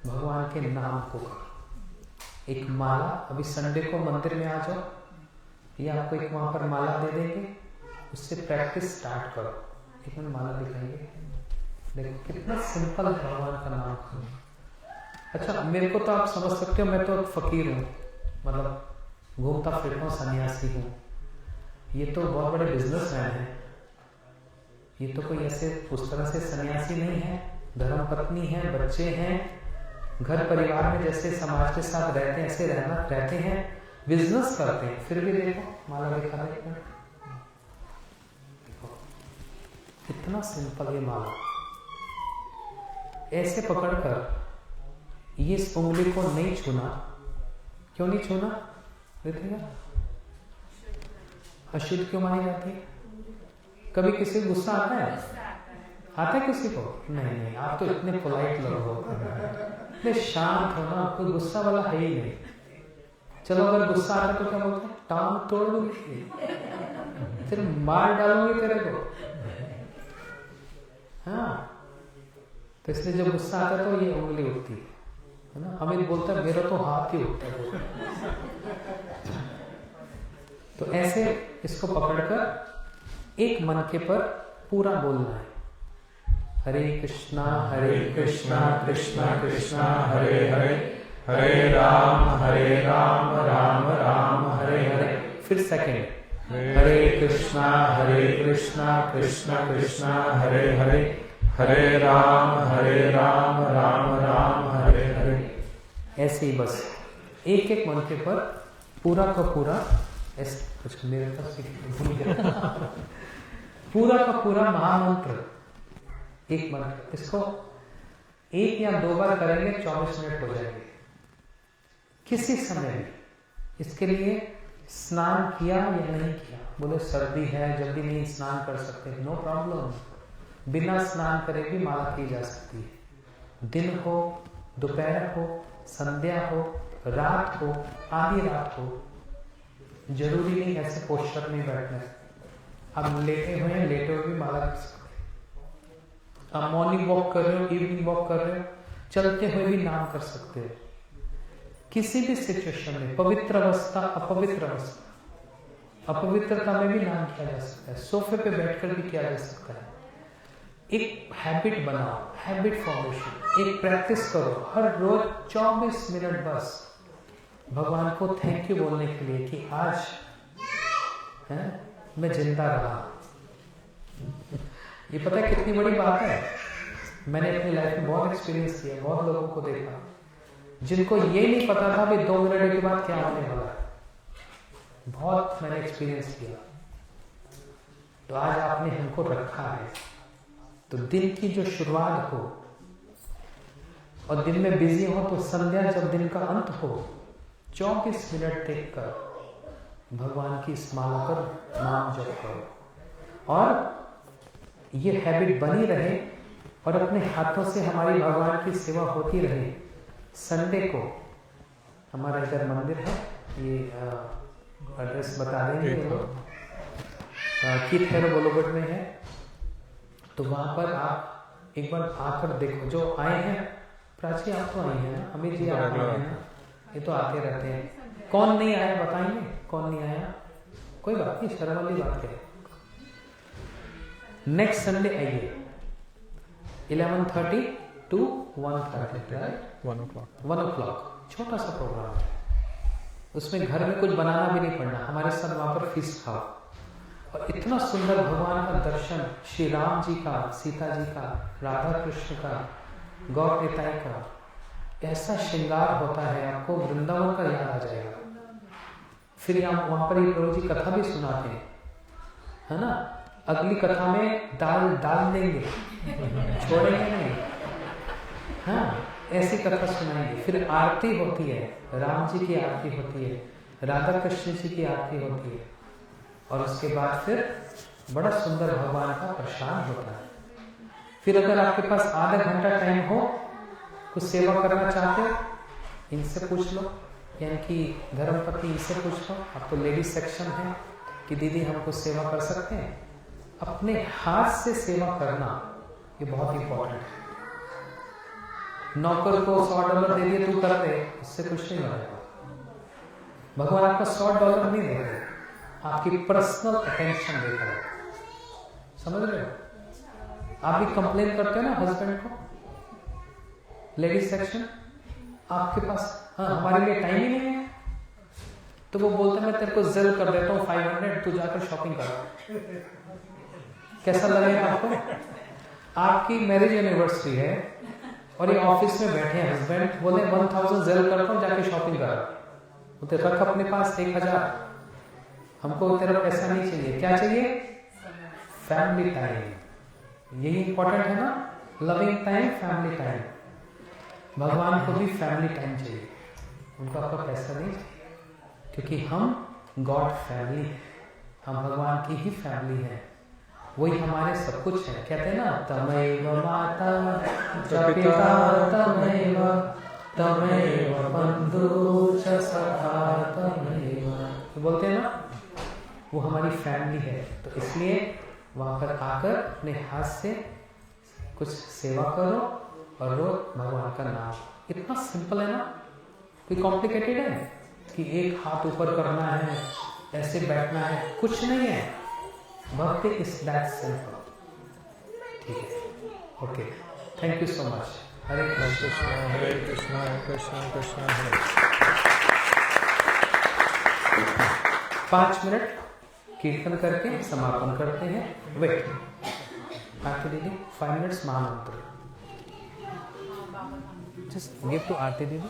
भगवान के नाम को करो। एक माला, अभी संडे को मंदिर में आ जाओ, ये आपको एक वहां पर माला दे देंगे, उससे प्रैक्टिस स्टार्ट करो। एक मिनट माला दिखाइए, देखो कितना सिंपल भगवान का नाम करो। अच्छा, मेरे को तो आप समझ सकते हो, मैं तो फकीर हूँ, मतलब घूमता फिरता हूँ, सन्यासी हूँ। ये तो बहुत बड़े बिजनेसमैन है, ये तो कोई ऐसे उस तरह से सन्यासी नहीं है, धर्मपत्नी है, बच्चे हैं, घर परिवार में जैसे समाज के साथ रहते हैं ऐसे रहते हैं, बिजनेस करते हैं, फिर भी देखो माला दिखा देते हैं। इतना सिंपल ये माला, ऐसे पकड़कर ये इस उंगली को नहीं छूना। क्यों नहीं छूना? देखिएगा अशुद्ध क्यों मानी जाती है? कभी किसी को गुस्सा आता है? आता है किसी को? नहीं, आप तो इतने पोलाइट लोग हो, इतने शांत हो ना, कोई गुस्सा वाला है ही नहीं। चलो अगर गुस्सा आता है तो क्या बोलते हैं? टांग तोड़ दूंगी, फिर मार डालूंगी तेरे को। हाँ, तो इसलिए जब गुस्सा आता है तो ये उंगली उठती है ना। अमित बोलता है मेरा तो हाथ ही उठता है। तो ऐसे इसको पकड़कर एक मनके पर पूरा बोलना है, हरे कृष्णा कृष्णा कृष्णा हरे हरे, हरे राम राम राम हरे हरे। फिर सेकेंड, हरे कृष्णा कृष्णा कृष्णा हरे हरे, हरे राम राम राम हरे हरे। ऐसे ही बस एक एक मंत्र पर पूरा का पूरा ऐसे मेरे पास पूरा का पूरा महामंत्र एक मंत्र, इसको 1 या 2 बार करेंगे 24 मिनट हो जाएंगे किसी समय भी। इसके लिए स्नान किया या नहीं किया, बोले सर्दी है जल्दी नहीं स्नान कर सकते, नो प्रॉब्लम, बिना स्नान करे भी माला की जा सकती है। दिन हो, दोपहर हो, संध्या हो, रात हो, आधी रात हो, जरूरी नहीं ऐसे पोस्टर में बैठना है। आप लेटे हुए हैं, लेटे हुए भी माला कर सकते हैं। आप मॉर्निंग वॉक कर रहे हो, इवनिंग वॉक कर रहे हो, चलते हुए भी नाम कर सकते हो। किसी भी सिचुएशन में, पवित्र अवस्था, अपवित्र अवस्था, अपवित्रता में भी नाम किया जा सकता है, सोफे पे बैठकर भी किया जा सकता है। एक हैबिट बनाओ, हैबिट फॉर्मेशन, एक प्रैक्टिस करो हर रोज 24 मिनट बस भगवान को थैंक यू बोलने के लिए कि आज है मैं जिंदा रहा। ये पता है कितनी बड़ी बात है। मैंने अपनी लाइफ में बहुत एक्सपीरियंस किया, बहुत लोगों को देखा जिनको ये नहीं पता था भी 2 मिनट के बाद क्या होने वाला है। बहुत मैंने एक्सपीरियंस किया। तो आज आपने हमको रखा है, तो दिन की जो शुरुआत हो और दिन में बिजी हो, तो संध्या जब दिन का अंत हो 24 मिनट देखकर भगवान की स्मरण कर नाम जप करो, और ये हैबिट बनी रहे और अपने हाथों से हमारी भगवान की सेवा होती रहे। संडे को हमारा इधर मंदिर है, ये एड्रेस बता देंगे लोग, कीथ हेरो बोलोगढ़ में है। तो वहां पर आप एक बार आकर देखो। जो आए हैं, प्राची आप तो आई हैं, अमित जी आप आए हैं, ये तो आते रहते हैं। कौन नहीं आया बताएंगे, कौन नहीं आया? कोई बात नहीं, शर्म वाली बात है। नेक्स्ट संडे आइए 11:30 to 1:30, राइट? 1 o'clock छोटा सा प्रोग्राम है। उसमें घर में कुछ बनाना भी नहीं पड़ना, हमारे साथ वहां पर फीस खाओ और इतना सुंदर भगवान का दर्शन, श्री राम जी का, सीता जी का, राधा कृष्ण का, गौर निताई का, ऐसा श्रृंगार होता है, आपको वृंदावन का याद आ जाएगा। फिर आप वहां पर प्रभु जी कथा भी सुनाते हैं, है ना? अगली कथा में दाल देंगे, छोड़ेंगे नहीं, हाँ ऐसी कथा सुनाएंगे। फिर आरती होती है, राम जी की आरती होती है, राधा कृष्ण जी की आरती होती है, और उसके बाद फिर बड़ा सुंदर भगवान का प्रसाद होता है। फिर अगर आपके पास आधा घंटा टाइम हो, कुछ सेवा करना चाहते हो, इनसे पूछ लो, यानी कि धर्मपति इनसे पूछ लो। अब तो लेडीज सेक्शन है कि दीदी हम कुछ सेवा कर सकते हैं। अपने हाथ से सेवा करना ये बहुत इंपॉर्टेंट है। नौकर को $100 दे दिए, तू कर दे, उससे कुछ नहीं बनेगा। भगवान आपको $100 नहीं दे रहे, आपकी पर्सनल अटेंशन दे रहे। समझ रहे हो? आप भी कंप्लेन करते हो ना हस्बैंड को, लेडीज सेक्शन, आपके पास हाँ हमारे लिए टाइम ही नहीं है, तो वो बोलते हैं मैं तेरे को जेल कर देता हूँ 500, तू जाकर शॉपिंग कर। कैसा लगेगा आपको? आपकी मैरिज एनिवर्सरी है और ये ऑफिस में बैठे हैं हस्बैंड, बोले 1000 जेल करता हूँ, जाके शॉपिंग करा, बोलते रख अपने पास 1000, हमको तेरा पैसा नहीं चाहिए, क्या चाहिए? Family time. यही इंपॉर्टेंट है ना, लविंग टाइम, फैमिली टाइम। भगवान को भी फैमिली टाइम चाहिए, उनको आपका पैसा नहीं चाहिए, क्योंकि हम गॉड फैमिली, हम भगवान की ही फैमिली है, वही हमारे सब कुछ है। कहते हैं ना, तमैव माता च पिता तमैव, तमैव बंधु च सखा तमैव, तो बोलते हैं ना, वो हमारी फैमिली है। तो इसलिए वहां पर आकर अपने हाथ से कुछ सेवा करो और रो भगवान का नाम। इतना सिंपल है ना, कोई कॉम्प्लिकेटेड है कि एक हाथ ऊपर करना है, ऐसे बैठना है, कुछ नहीं है। भक्ति इज दैट सिंपल। ठीक है, okay, thank you so much. Hare Krishna Hare Krishna Krishna Krishna Hare. 5 minute कीर्तन करके समापन करते हैं। वेट, आरती दीदी 5 मिनट्स महामंत्र। जस्ट गिव टू आरती दीदी।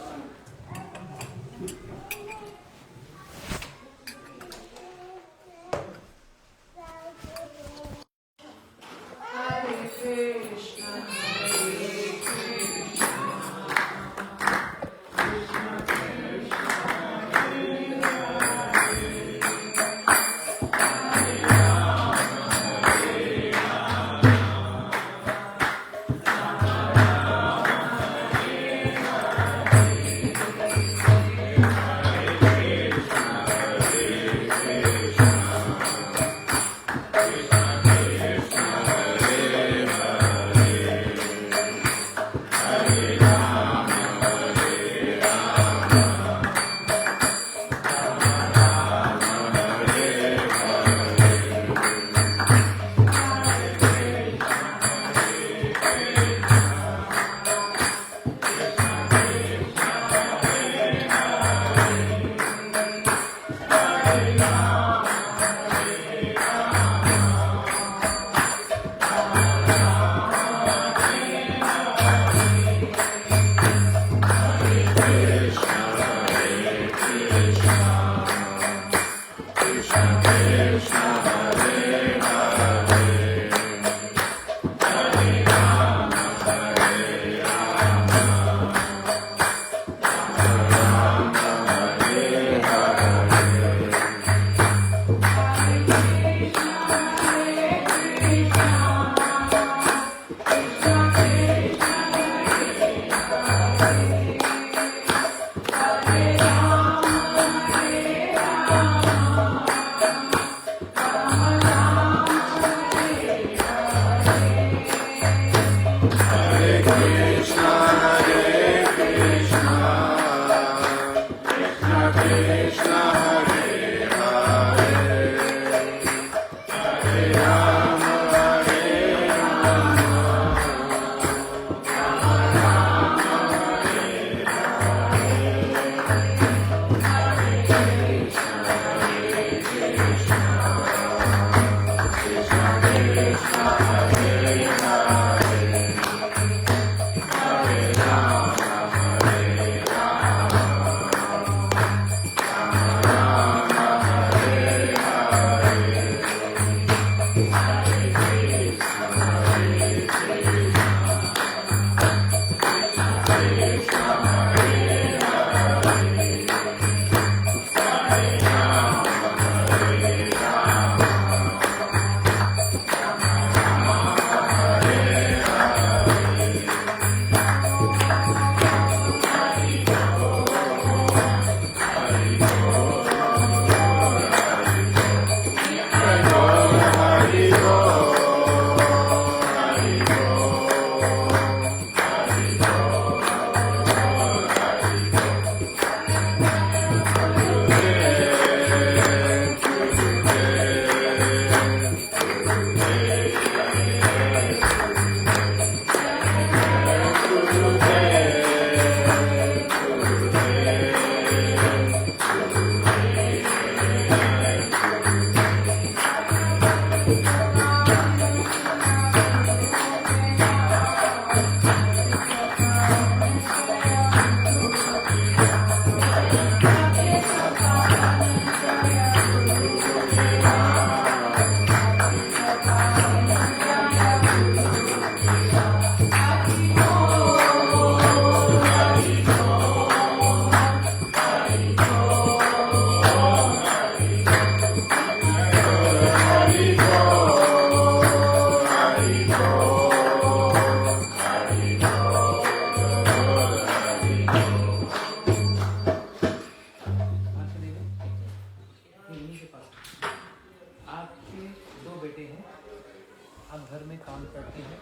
आप घर में काम करती हैं,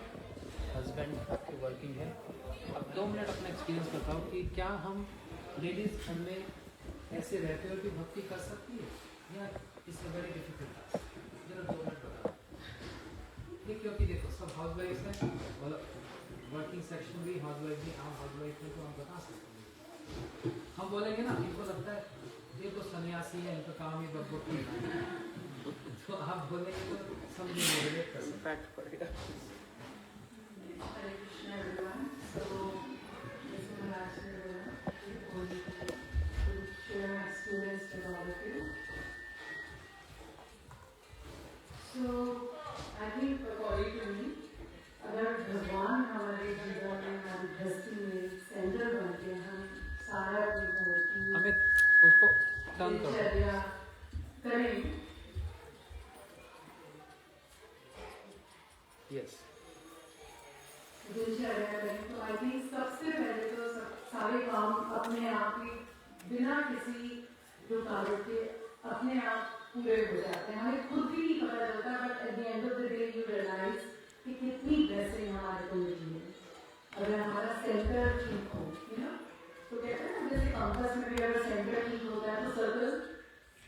हस्बैंड आपके वर्किंग है, अब 2 मिनट अपना एक्सपीरियंस बताओ कि क्या हम लेडीज घर में ऐसे रहते हो कि भक्ति कर सकती है या इससे वेरी डिफिकल्ट? जरा 2 मिनट बताओ। ये क्योंकि देखो सब हाउस वाइफ है, मतलब वर्किंग सेक्शन भी हाउस वाइफ भी, हम हाउस वाइफ है तो हम बता सकते हैं। हम बोलेंगे ना, इनको लगता है ये तो सन्यासी है, इनका काम ही बब्बो करना है, तो आप बोलेंगे तो समझेंगे, रिलेट कर सकते हैं। फैक्ट पड़ेगा। Hare Krishna everyone. So, this is Maharaj to share my experience with all of you. So, I think according to me, अगर भगवान हमारे जीवन में, हमारी गृहस्थी में सेंटर बन के हम सारा हमें उसको टर्न करो। दिनचर्या करें, यस, दिनचर्या करें, तो आई थिंक सबसे पहले तो सारे काम अपने आप ही बिना किसी रुकावट के अपने आप पूरे हो जाते हैं। हमें खुद भी नहीं पता चलता, but at the end of the day you realise कि कितनी ब्लेसिंग हमारे को मिली है अगर हमारा सेंटर ठीक हो, यू नो। तो कहते हैं ना, जैसे कंपास में भी अगर सेंटर ठीक होता है तो सर्कल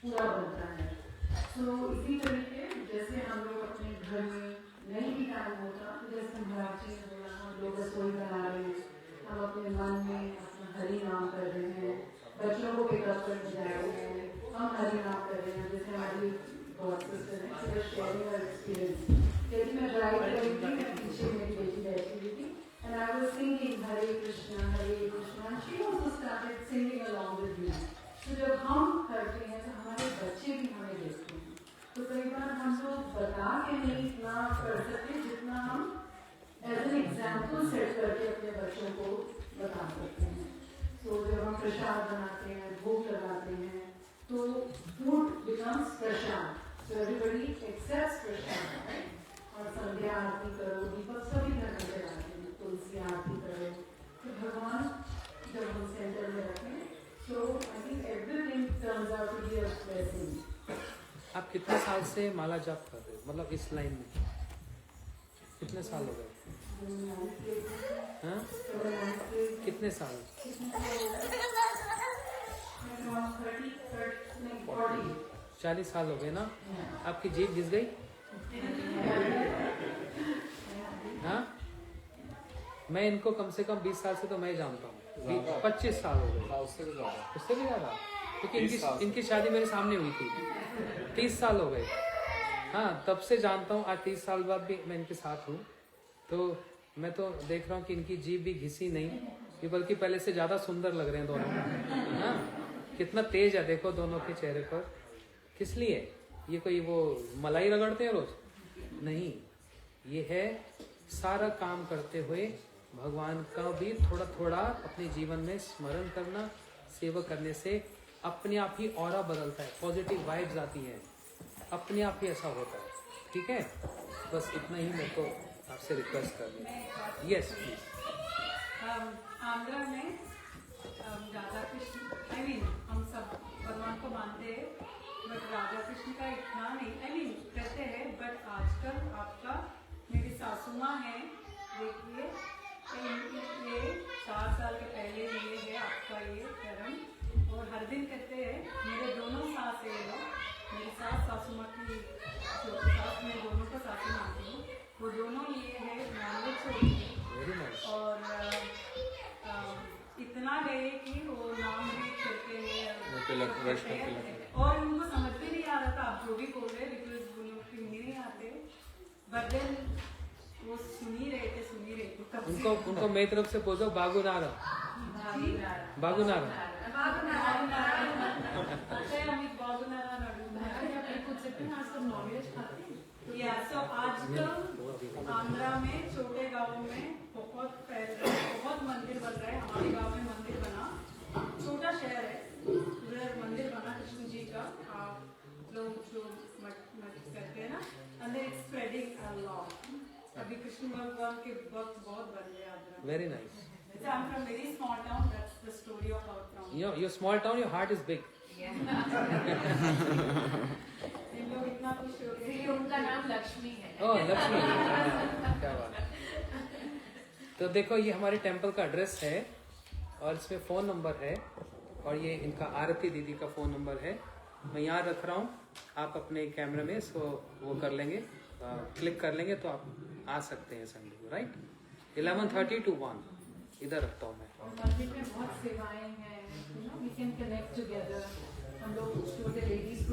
पूरा बनता है। तो इसी तरीके जैसे हम लोग अपने घर में नहीं भी काम होता, तो जैसे महाराज जी ने बोला, हम लोग रसोई बना रहे हैं, हम अपने मन में अपना हरि नाम कर रहे हैं, बच्चों को पिकअप करने जा रहे हैं, हम हरि नाम कर रहे हैं। जैसे हमारी गॉड सिस्टर है, शेयरिंग हर एक्सपीरियंस। यदि मैं ड्राइव कर रही थी, मैं पीछे मेरी बेटी बैठी हुई थी, and I was singing Hare Krishna she also started singing along with me. तो जब हम करते हैं तो हमारे बच्चे भी हमें देखते हैं। तो कई बार हम लोग बता के नहीं इतना कर सकते जितना हम एज एन एग्जाम्पल सेट करके अपने बच्चों को बता सकते हैं। तो जब हम प्रसाद बनाते हैं, भोग लगाते हैं, तो फूड बिकम्स प्रसाद, so everybody accepts प्रसाद, right? और संध्या आरती करो, दीपक सभी घर में जलाते हैं, तुलसी आरती करो, तो भगवान जब हम सेंटर में रखें, so I think everything turns out to be a blessing. आप कितने साल से माला जाप कर रहे हो, मतलब इस लाइन में कितने साल हो गए? हाँ, कितने साल? 40 साल हो गए ना? आपकी जीभ घिस गई? हाँ, मैं इनको कम से कम 20 साल से तो मैं जानता हूँ, 25 साल हो गए, उससे भी ज्यादा, क्योंकि इनकी शादी मेरे सामने हुई थी। 30 साल हो गए। हाँ, तब से जानता हूँ, आज 30 साल बाद भी मैं इनके साथ हूँ, तो मैं तो देख रहा हूँ कि इनकी जीभ भी घिसी नहीं, ये बल्कि पहले से ज्यादा सुंदर लग रहे हैं दोनों। हाँ, कितना तेज है देखो दोनों के चेहरे पर। किस लिए? ये कोई वो मलाई रगड़ते हैं रोज? नहीं, ये है सारा काम करते हुए भगवान का भी थोड़ा थोड़ा अपने जीवन में स्मरण करना, सेवा करने से अपने आप ही ऑरा बदलता है, पॉजिटिव वाइब्स आती हैं, अपने आप ही ऐसा होता है। ठीक है, बस इतना ही मेरे को आपसे रिक्वेस्ट करनी है। Yes please. आंध्रा में राधा कृष्ण, आई मीन हम सब भगवान को मानते हैं, बट राधा कृष्ण का इतना नहीं, आई मीन कहते हैं, बट आजकल आपका मेरी सासू माँ है, देखिए ये 4 साल के पहले ये है आपका ये कर्म, और हर दिन कहते हैं मेरे दोनों सास है लोग, मेरी सास सासू माँ की छोटी सास, मैं दोनों को सासू मानती हूँ, वो दोनों ये है नॉनवेज छोड़ती, और इतना गए कि वो नाम भी करते हैं, और उनको समझ में नहीं आ रहा था आप जो भी बोल रहे, बिकॉज वो लोग हिंदी नहीं आते, बट देन वो सुन ही रहे थे। उनको मेरी तरफ से बोलो बागु नारा, बागु नारा। आजकल आंध्रा में छोटे गाँव में बहुत मंदिर बन रहे हैं। हमारे गांव में मंदिर बना, छोटा शहर है, उधर मंदिर बना कृष्ण जी का, आप लोग जो मठ करते हैं ना, and it's spreading a lot. अभी कृष्ण भगवान के भक्त बहुत बन गए Andhra. Very nice. I'm from very small town. That's the story of our town. Your small town, your heart is big. इन लोग इतना खुश हो गए, उनका नाम लक्ष्मी है। ओह लक्ष्मी, क्या बात है। तो देखो ये हमारे टेंपल का एड्रेस है और इसमें फ़ोन नंबर है और ये इनका आरती दीदी का फ़ोन नंबर है। मैं यहाँ रख रहा हूँ, आप अपने कैमरे में इसको वो कर लेंगे, क्लिक कर लेंगे तो आप आ सकते हैं संडे को, राइट 11:30 to 1 इधर रखता हूँ मैं। और मंदिर में बहुत सेवाएं हैं, वी कैन कनेक्ट टुगेदर। हम लोग छोटे लेडीज